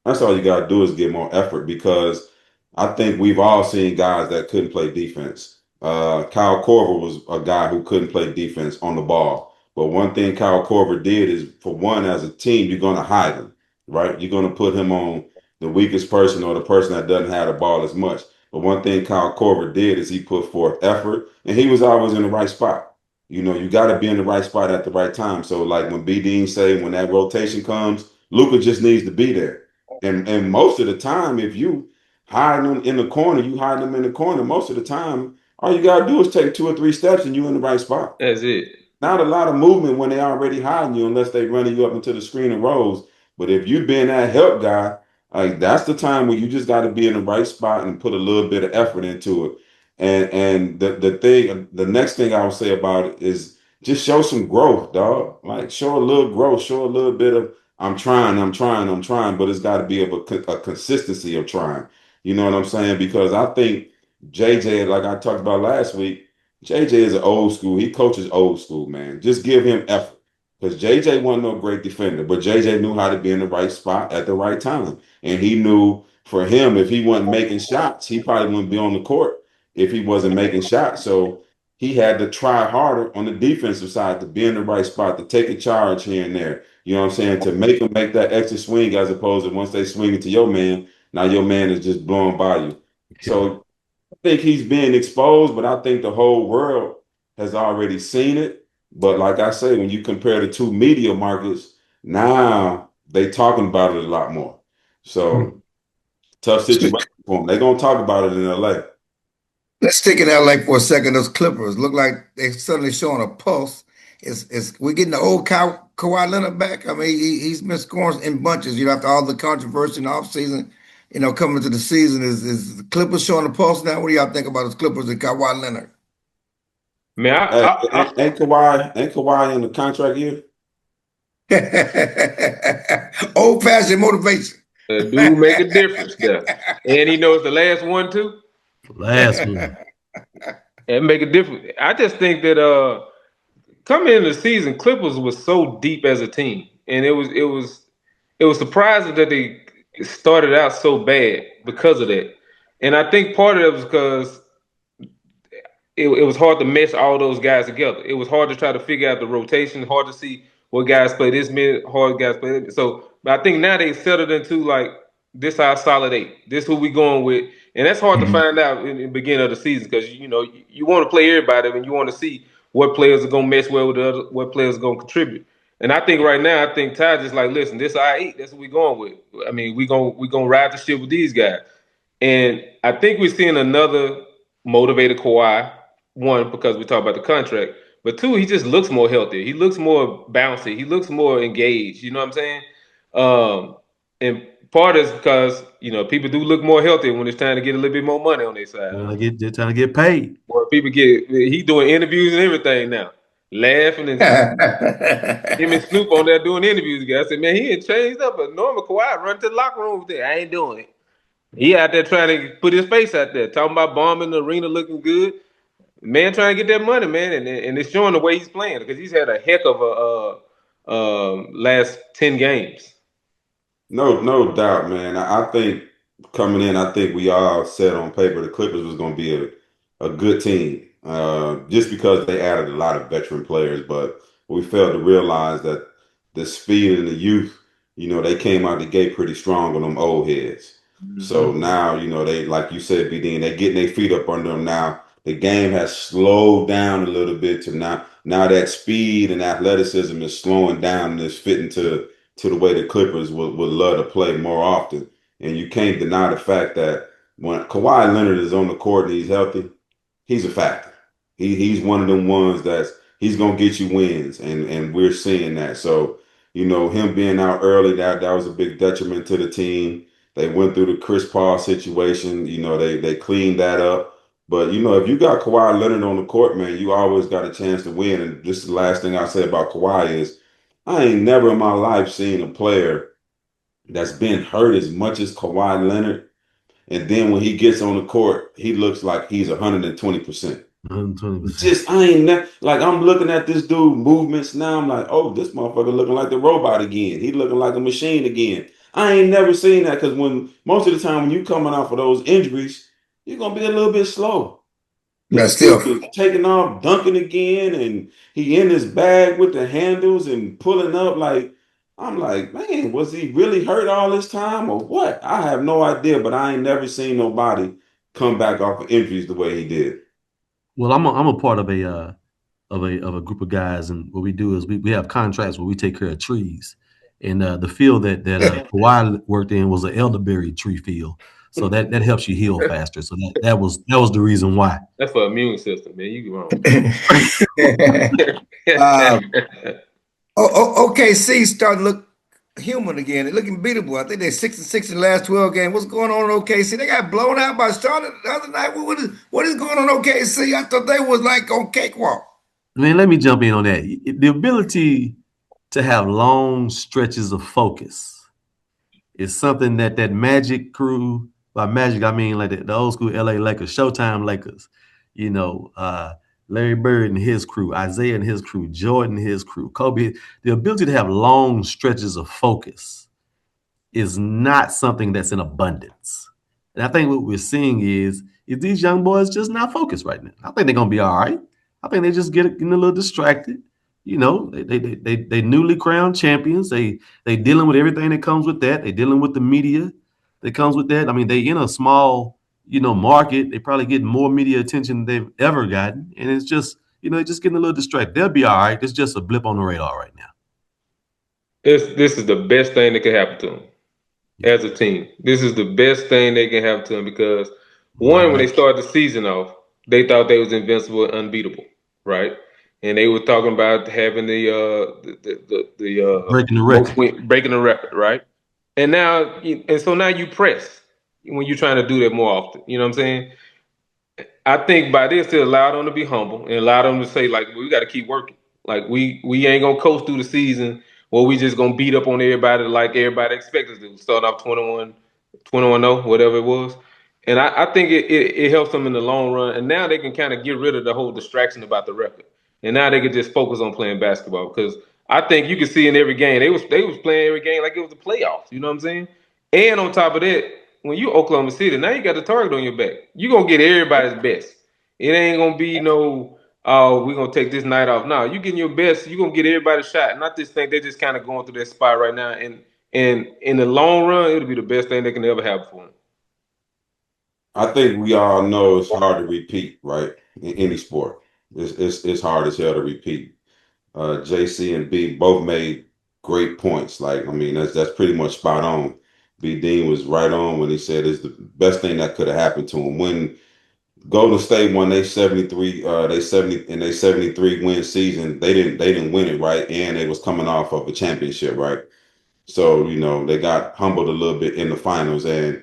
That's all you got to do is get more effort because I think we've all seen guys that couldn't play defense. Kyle Korver was a guy who couldn't play defense on the ball. But one thing Kyle Korver did is, for one, as a team, you're going to hide him, right? You're going to put him on the weakest person or the person that doesn't have the ball as much. But one thing Kyle Korver did is he put forth effort, and he was always in the right spot. You got to be in the right spot at the right time. So, like when B. Dean say, when that rotation comes, Luka just needs to be there. And most of the time, if you hide them in the corner, you hide them in the corner. Most of the time, all you gotta do is take 2 or 3 steps, and you're in the right spot. That's it. Not a lot of movement when they already hiding you, unless they running you up into the screen and rolls. But if you being that help guy, like that's the time where you just got to be in the right spot and put a little bit of effort into it. And the next thing I would say about it is just show some growth, dog. Like show a little growth, show a little bit of I'm trying, but it's got to be of a consistency of trying. You know what I'm saying? Because I think JJ, like I talked about last week, JJ is an old school. He coaches old school, man. Just give him effort. Because JJ wasn't no great defender, but JJ knew how to be in the right spot at the right time. And he knew for him, if he wasn't making shots, he probably wouldn't be on the court if he wasn't making shots. So he had to try harder on the defensive side to be in the right spot, to take a charge here and there. You know what I'm saying? To make them make that extra swing as opposed to once they swing it to your man, now your man is just blowing by you. Yeah. So I think he's being exposed, but I think the whole world has already seen it. But like I say, when you compare the two media markets, now they talking about it a lot more. So tough situation for them. They're gonna talk about it in LA. Let's stick in LA for a second. Those Clippers look like they're suddenly showing a pulse. Is we getting the old Kawhi Leonard back? I mean, he's been scoring in bunches. You know, after all the controversy in the offseason, you know, coming into the season, is the Clippers showing a pulse now? What do y'all think about those Clippers and Kawhi Leonard? Man, Hey, ain't Kawhi in the contract year? Old fashioned motivation. dude make a difference there, and he knows the last one too. Last one. And make a difference. I just think that coming into the season, Clippers was so deep as a team, and it was surprising that they started out so bad because of that. And I think part of it was because it was hard to mesh all those guys together. It was hard to try to figure out the rotation, hard to see what guys play this minute, hard guys play that. So, but I think now they settled into like this our solid eight. This who we going with, and that's hard to find out in the beginning of the season because you want to play everybody and you want to see what players are gonna mesh well with the other, what players are gonna contribute. And I think right now, I think Ty just like, listen, this our eight. That's what we going with. I mean, we gonna ride the ship with these guys. And I think we're seeing another motivated Kawhi. One, because we talk about the contract, but two, he just looks more healthy. He looks more bouncy. He looks more engaged. You know what I'm saying? And part is because people do look more healthy when it's time to get a little bit more money on their side. They're trying to get paid. Or he doing interviews and everything now, laughing and him and Snoop on there doing interviews. I said, man, he ain't changed up. But normal Kawhi run to the locker room with that. I ain't doing it. He out there trying to put his face out there, talking about bombing the arena, looking good. Man, trying to get that money, man, and it's showing the way he's playing because he's had a heck of a last 10 games. No doubt, man. I think coming in, I think we all said on paper the Clippers was going to be a good team, just because they added a lot of veteran players, but we failed to realize that the speed and the youth, they came out the gate pretty strong on them old heads. So now, they, like you said, BD, they getting their feet up under them now. The game has slowed down a little bit to now that speed and athleticism is slowing down and is fitting to the way the Clippers would love to play more often. And you can't deny the fact that when Kawhi Leonard is on the court and he's healthy, he's a factor. He's one of them ones he's gonna get you wins, and we're seeing that. So, him being out early, that was a big detriment to the team. They went through the Chris Paul situation, they cleaned that up. But if you got Kawhi Leonard on the court, man, you always got a chance to win. And this is the last thing I say about Kawhi is I ain't never in my life seen a player that's been hurt as much as Kawhi Leonard. And then when he gets on the court, he looks like he's 120%. 120%. Just I ain't like I'm looking at this dude movements now. I'm like, oh, this motherfucker looking like the robot again. He looking like a machine again. I ain't never seen that because when most of the time when you coming out for those injuries, you're gonna be a little bit slow. But This still, dude is taking off, dunking again, and he in his bag with the handles and pulling up. Like, I'm like, man, was he really hurt all this time or what? I have no idea, but I ain't never seen nobody come back off of injuries the way he did. Well, I'm a part of a group of guys, and what we do is we have contracts where we take care of trees, and the field that Kawhi worked in was an elderberry tree field, so that helps you heal faster. So that was the reason why. That's for immune system, man. You wrong. OKC starting to look human again. They're looking beatable. I think they're 6-6 in the last 12 games. What's going on in OKC? They got blown out by Charlotte the other night. What is going on in OKC? I thought they was like on cakewalk. Man, let me jump in on that. The ability to have long stretches of focus. It's something that Magic crew, by Magic, I mean like the old school LA Lakers, Showtime Lakers, Larry Bird and his crew, Isaiah and his crew, Jordan and his crew, Kobe, the ability to have long stretches of focus is not something that's in abundance. And I think what we're seeing is these young boys just not focused right now. I think they're gonna be all right. I think they just getting a little distracted. They newly crowned champions. They dealing with everything that comes with that. They dealing with the media that comes with that. I mean, they in a small, market. They probably get more media attention than they've ever gotten. And it's just, they're just getting a little distracted. They'll be all right. It's just a blip on the radar right now. This is the best thing that can happen to them as a team. This is the best thing they can happen to them because when they started the season off, they thought they was invincible and unbeatable, right? And they were talking about having the breaking the record, right? And so now you press when you're trying to do that more often. You know what I'm saying? I think by this it allowed them to be humble and allowed them to say, like, we got to keep working. Like we ain't gonna coast through the season or we just gonna beat up on everybody like everybody expects us to. Start off 21-0, whatever it was. And I think it helps them in the long run. And now they can kind of get rid of the whole distraction about the record. And now they can just focus on playing basketball. Because I think you can see in every game, they was playing every game like it was the playoffs. You know what I'm saying? And on top of that, when you Oklahoma City, now you got the target on your back. You're gonna get everybody's best. It ain't gonna be no, oh, we're gonna take this night off. No, you getting your best, you're gonna get everybody's shot. And I just think they're just kind of going through that spot right now. And in the long run, it'll be the best thing they can ever have for them. I think we all know it's hard to repeat, right? In any sport. It's hard as hell to repeat. JC and B both made great points. Like, I mean, that's pretty much spot on. B Dean was right on when he said it's the best thing that could have happened to him. When Golden State won they 73 they 73 win season, they didn't win it, right? And they was coming off of a championship, right? So, they got humbled a little bit in the finals. And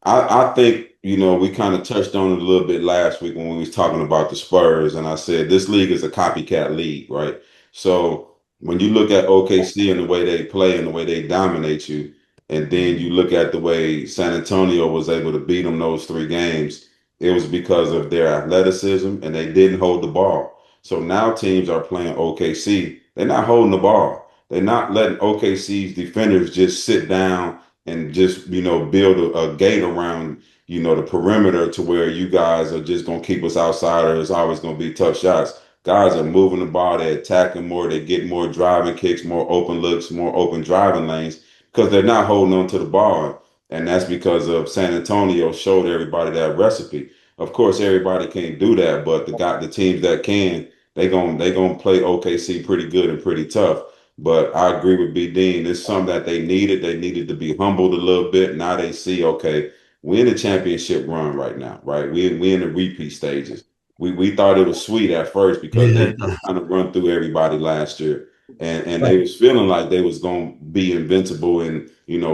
I think, we kind of touched on it a little bit last week when we was talking about the Spurs, and I said this league is a copycat league, right? So when you look at OKC and the way they play and the way they dominate you, and then you look at the way San Antonio was able to beat them those 3 games, it was because of their athleticism and they didn't hold the ball. So now teams are playing OKC. They're not holding the ball. They're not letting OKC's defenders just sit down and just build a gate around the perimeter to where you guys are just going to keep us outside or it's always going to be tough shots. Guys are moving the ball, they're attacking more, they get more driving kicks, more open looks, more open driving lanes because they're not holding on to the ball. And that's because of San Antonio showed everybody that recipe. Of course, everybody can't do that, but the teams that can, they gonna play OKC pretty good and pretty tough. But I agree with B Dean. It's something that they needed. They needed to be humbled a little bit. Now they see, okay, we're in the championship run right now, right? We in the repeat stages. We thought it was sweet at first because they kind of run through everybody last year. And they was feeling like they was gonna be invincible and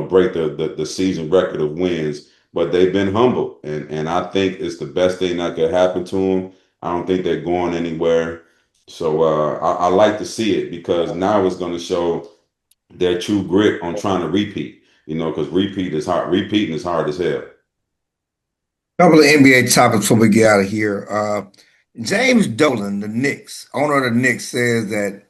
break the season record of wins. But they've been humble. And I think it's the best thing that could happen to them. I don't think they're going anywhere. So I like to see it because now it's going to show their true grit on trying to repeat, because repeating is hard as hell. Couple of NBA topics before we get out of here. James Dolan, the Knicks, owner of the Knicks, says that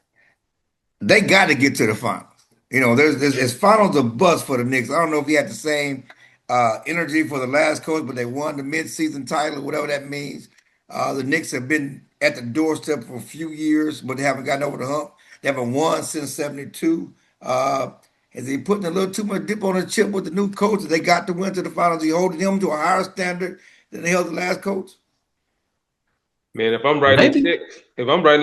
they got to get to the finals. There's finals a bust for the Knicks. I don't know if he had the same energy for the last coach, but they won the mid-season title, whatever that means. The Knicks have been at the doorstep for a few years, but they haven't gotten over the hump. They haven't won since '72. Is he putting a little too much dip on the chip with the new coach? They got to win to the finals. He holding them to a higher standard than they held the last coach. Man, if I'm writing a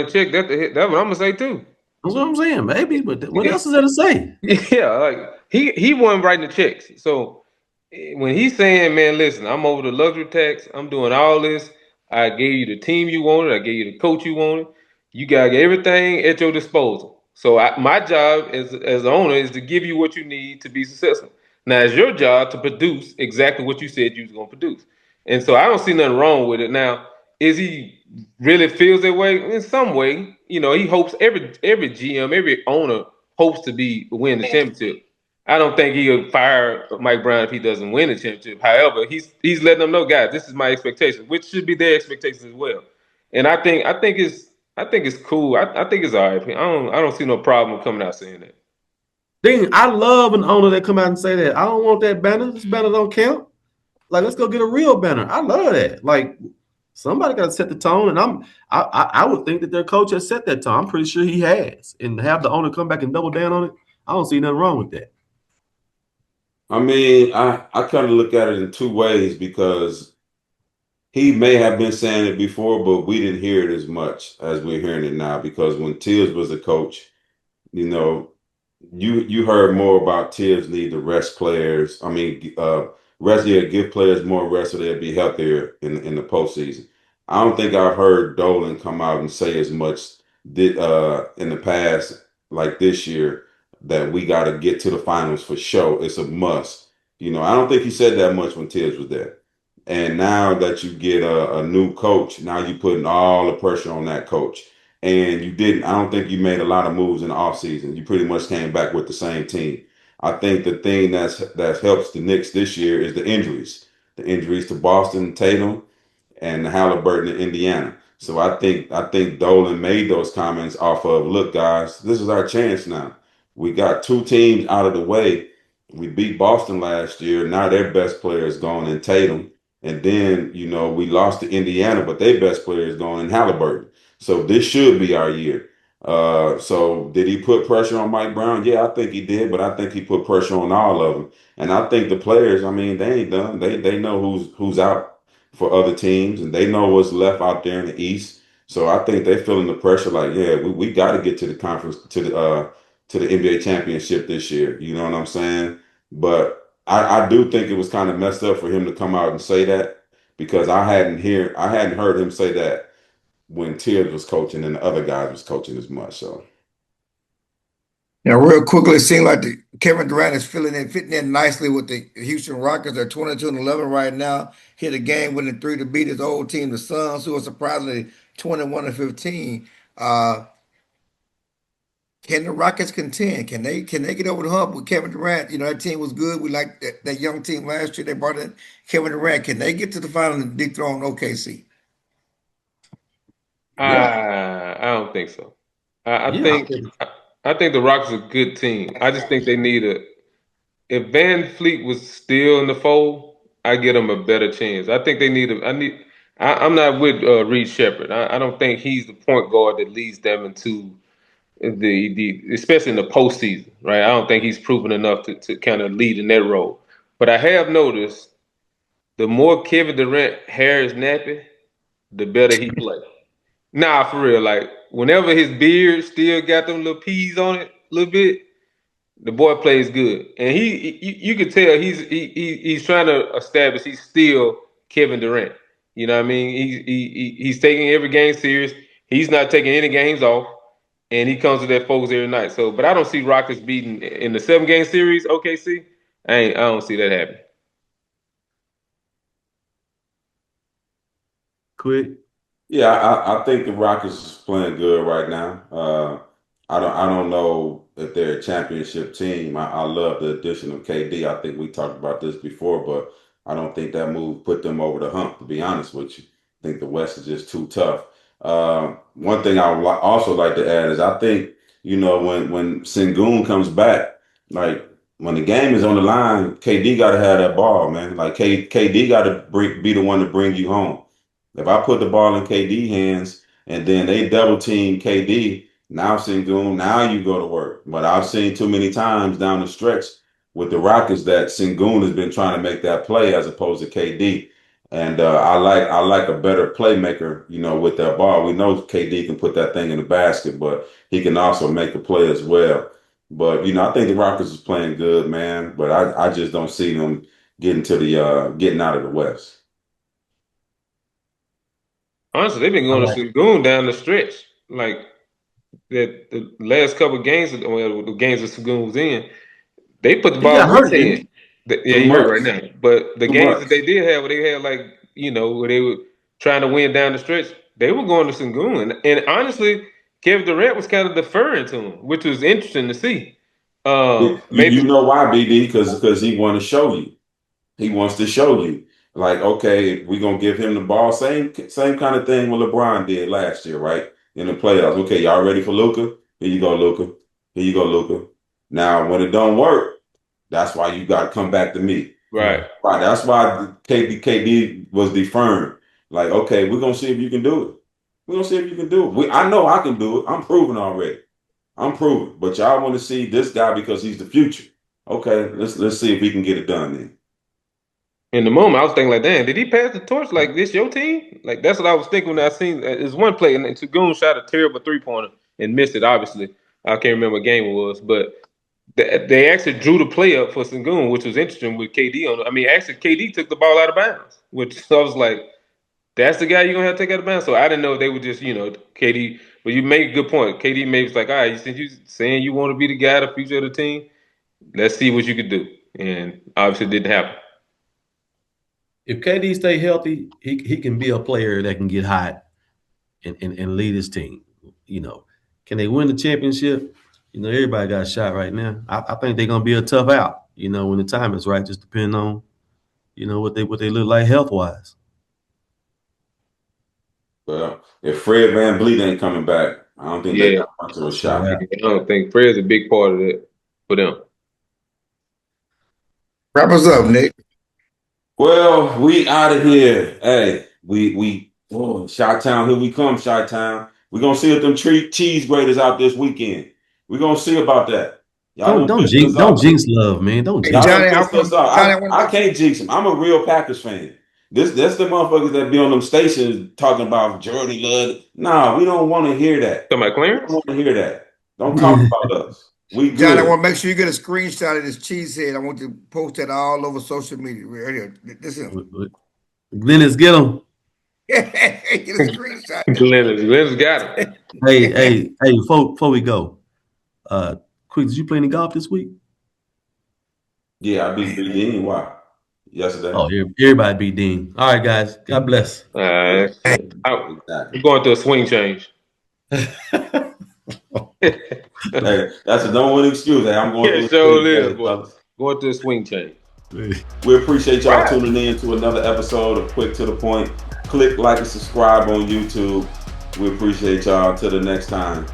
check, that's what I'm gonna say too. That's what I'm saying, baby. But what else is there to say? Yeah, like he wasn't writing the checks. So when he's saying, "Man, listen, I'm over the luxury tax. I'm doing all this. I gave you the team you wanted. I gave you the coach you wanted. You got everything at your disposal. So my job as the owner is to give you what you need to be successful. Now it's your job to produce exactly what you said you was gonna produce. And so I don't see nothing wrong with it. Now, is he really feels that way? In some way, he hopes every GM, every owner hopes to win the championship. I don't think he'll fire Mike Brown if he doesn't win the championship. However, he's letting them know, guys, this is my expectation, which should be their expectations as well. And I think it's cool. I think it's all right. I don't see no problem coming out saying that. Dean, I love an owner that come out and say that. I don't want that banner. This banner don't count. Like, let's go get a real banner. I love that. Like, somebody got to set the tone, and I would think that their coach has set that tone. I'm pretty sure he has. And have the owner come back and double down on it, I don't see nothing wrong with that. I mean, I kind of look at it in two ways because he may have been saying it before, but we didn't hear it as much as we're hearing it now. Because when Tibbs was the coach, you know, you heard more about Tibbs need to rest players. I mean, give players more rest so they'll be healthier in the postseason. I don't think I've heard Dolan come out and say as much in the past, like this year, that we got to get to the finals for sure. It's a must. I don't think he said that much when Tibbs was there. And now that you get a new coach, now you're putting all the pressure on that coach. And I don't think you made a lot of moves in the offseason. You pretty much came back with the same team. I think the thing that helps the Knicks this year is the injuries. The injuries to Boston, Tatum, and Halliburton in Indiana. So I think Dolan made those comments off of, look, guys, this is our chance now. We got two teams out of the way. We beat Boston last year. Now their best player is gone in Tatum. And then, we lost to Indiana, but their best player is gone in Halliburton. So this should be our year. So did he put pressure on Mike Brown? Yeah, I think he did, but I think he put pressure on all of them. And I think the players, I mean, they ain't done. They know who's out for other teams, and they know what's left out there in the East. So I think they're feeling the pressure like, yeah, we got to get to the conference, to the NBA championship this year. You know what I'm saying? But I do think it was kind of messed up for him to come out and say that, because I hadn't heard him say that when Tibbs was coaching and the other guys was coaching as much. So Now, real quickly, it seems like Kevin Durant is fitting in nicely with the Houston Rockets. They're 22-11 right now. Hit a game-winning three to beat his old team, the Suns, who are surprisingly 21-15. Can the Rockets contend? Can they get over the hump with Kevin Durant? That team was good. We liked that young team last year. They brought in Kevin Durant. Can they get to the final and dethrone OKC? I don't think so. I think the Rockets are a good team. I just think they need if Van Fleet was still in the fold, I get them a better chance. I think they need I'm not with Reed Shepherd. I don't think he's the point guard that leads them into the especially in the postseason, right? I don't think he's proven enough to kind of lead in that role. But I have noticed the more Kevin Durant hair is nappy, the better he plays. Nah, for real. Like, whenever his beard still got them little peas on it a little bit, the boy plays good. And you can tell he's trying to establish he's still Kevin Durant. You know what I mean? He's taking every game serious. He's not taking any games off, and he comes to that focus every night. So, but I don't see Rockets beating in the 7-game series. OKC, I don't see that happening. Quick. yeah, I think the Rockets is playing good right now. I don't know if they're a championship team. I love the addition of KD. I think we talked about this before, but I don't think that move put them over the hump, to be honest with you. I think the West is just too tough. One thing I would also like to add is I think, when Sengun comes back, like when the game is on the line, KD got to have that ball, man. Like KD got to be the one to bring you home. If I put the ball in KD hands and then they double team KD, now Sengun, now you go to work. But I've seen too many times down the stretch with the Rockets that Sengun has been trying to make that play as opposed to KD. And I like a better playmaker, with that ball. We know KD can put that thing in the basket, but he can also make a play as well. But I think the Rockets is playing good, man. But I just don't see them getting out of the West. Honestly, they've been going to Sengun down the stretch. Like, that the last couple of games, the games that Sengun was in, they put the ball in his hand. Yeah, he hurt right now. But the games that they did have, where they had where they were trying to win down the stretch, they were going to Sengun. And honestly, Kevin Durant was kind of deferring to him, which was interesting to see. You know why, BD? Because he want to show you. He wants to show you. Like, okay, we're gonna give him the ball. Same kind of thing what LeBron did last year, right? In the playoffs. Okay, y'all ready for Luka? Here you go, Luka. Here you go, Luka. Now, when it don't work, that's why you got to come back to me. Right. That's why KD was deferring. Like, okay, we're gonna see if you can do it. We're gonna see if you can do it. I know I can do it. I'm proven already. I'm proven. But y'all want to see this guy because he's the future. Okay, let's see if he can get it done then. In the moment, I was thinking like, damn, did he pass the torch? Like, this your team? Like, that's what I was thinking when I seen. There's one play, and Sengun shot a terrible 3-pointer and missed it, obviously. I can't remember what game it was, but they actually drew the play up for Sengun, which was interesting with KD on it. I mean, actually, KD took the ball out of bounds, which I was like, that's the guy you're going to have to take out of bounds? So I didn't know if they would just, KD. But you make a good point. KD maybe was like, all right, since you saying you want to be the guy, the future of the team, let's see what you could do. And obviously it didn't happen. If KD stay healthy, he can be a player that can get hot and lead his team. Can they win the championship? Everybody got a shot right now. I think they're gonna be a tough out. When the time is right, just depending on what they look like health wise. Well, if Fred VanVleet ain't coming back, I don't think they got much of a shot. I don't think Fred's a big part of that for them. Wrap us up, Nick. Well, we out of here. Hey, Chi-Town, here we come, Chi-Town. We're gonna see if them cheese graters out this weekend. We're gonna see about that. Y'all don't jinx love, man. Don't jinx. Johnny, I can't jinx him. I'm a real Packers fan. That's the motherfuckers that be on them stations talking about Jordy Love. Nah, we don't want to hear that. Talking about Clarence? We don't want to hear that. Don't talk about us. We good. John, I want to make sure you get a screenshot of this cheesehead. I want you to post that all over social media. Right here. This is Glennis, get him. Get a screenshot. Glennis got him. Hey, before we go, quick, did you play any golf this week? Yeah, I beat Dean. Why? Yesterday. Oh, everybody beat Dean. All right, guys. God bless. We're going through a swing change. Hey, that's a no one excuse. Hey, I'm going going through a swing change. We appreciate y'all tuning in to another episode of Quick to the Point. Click like and subscribe on YouTube. We appreciate y'all. Till the next time.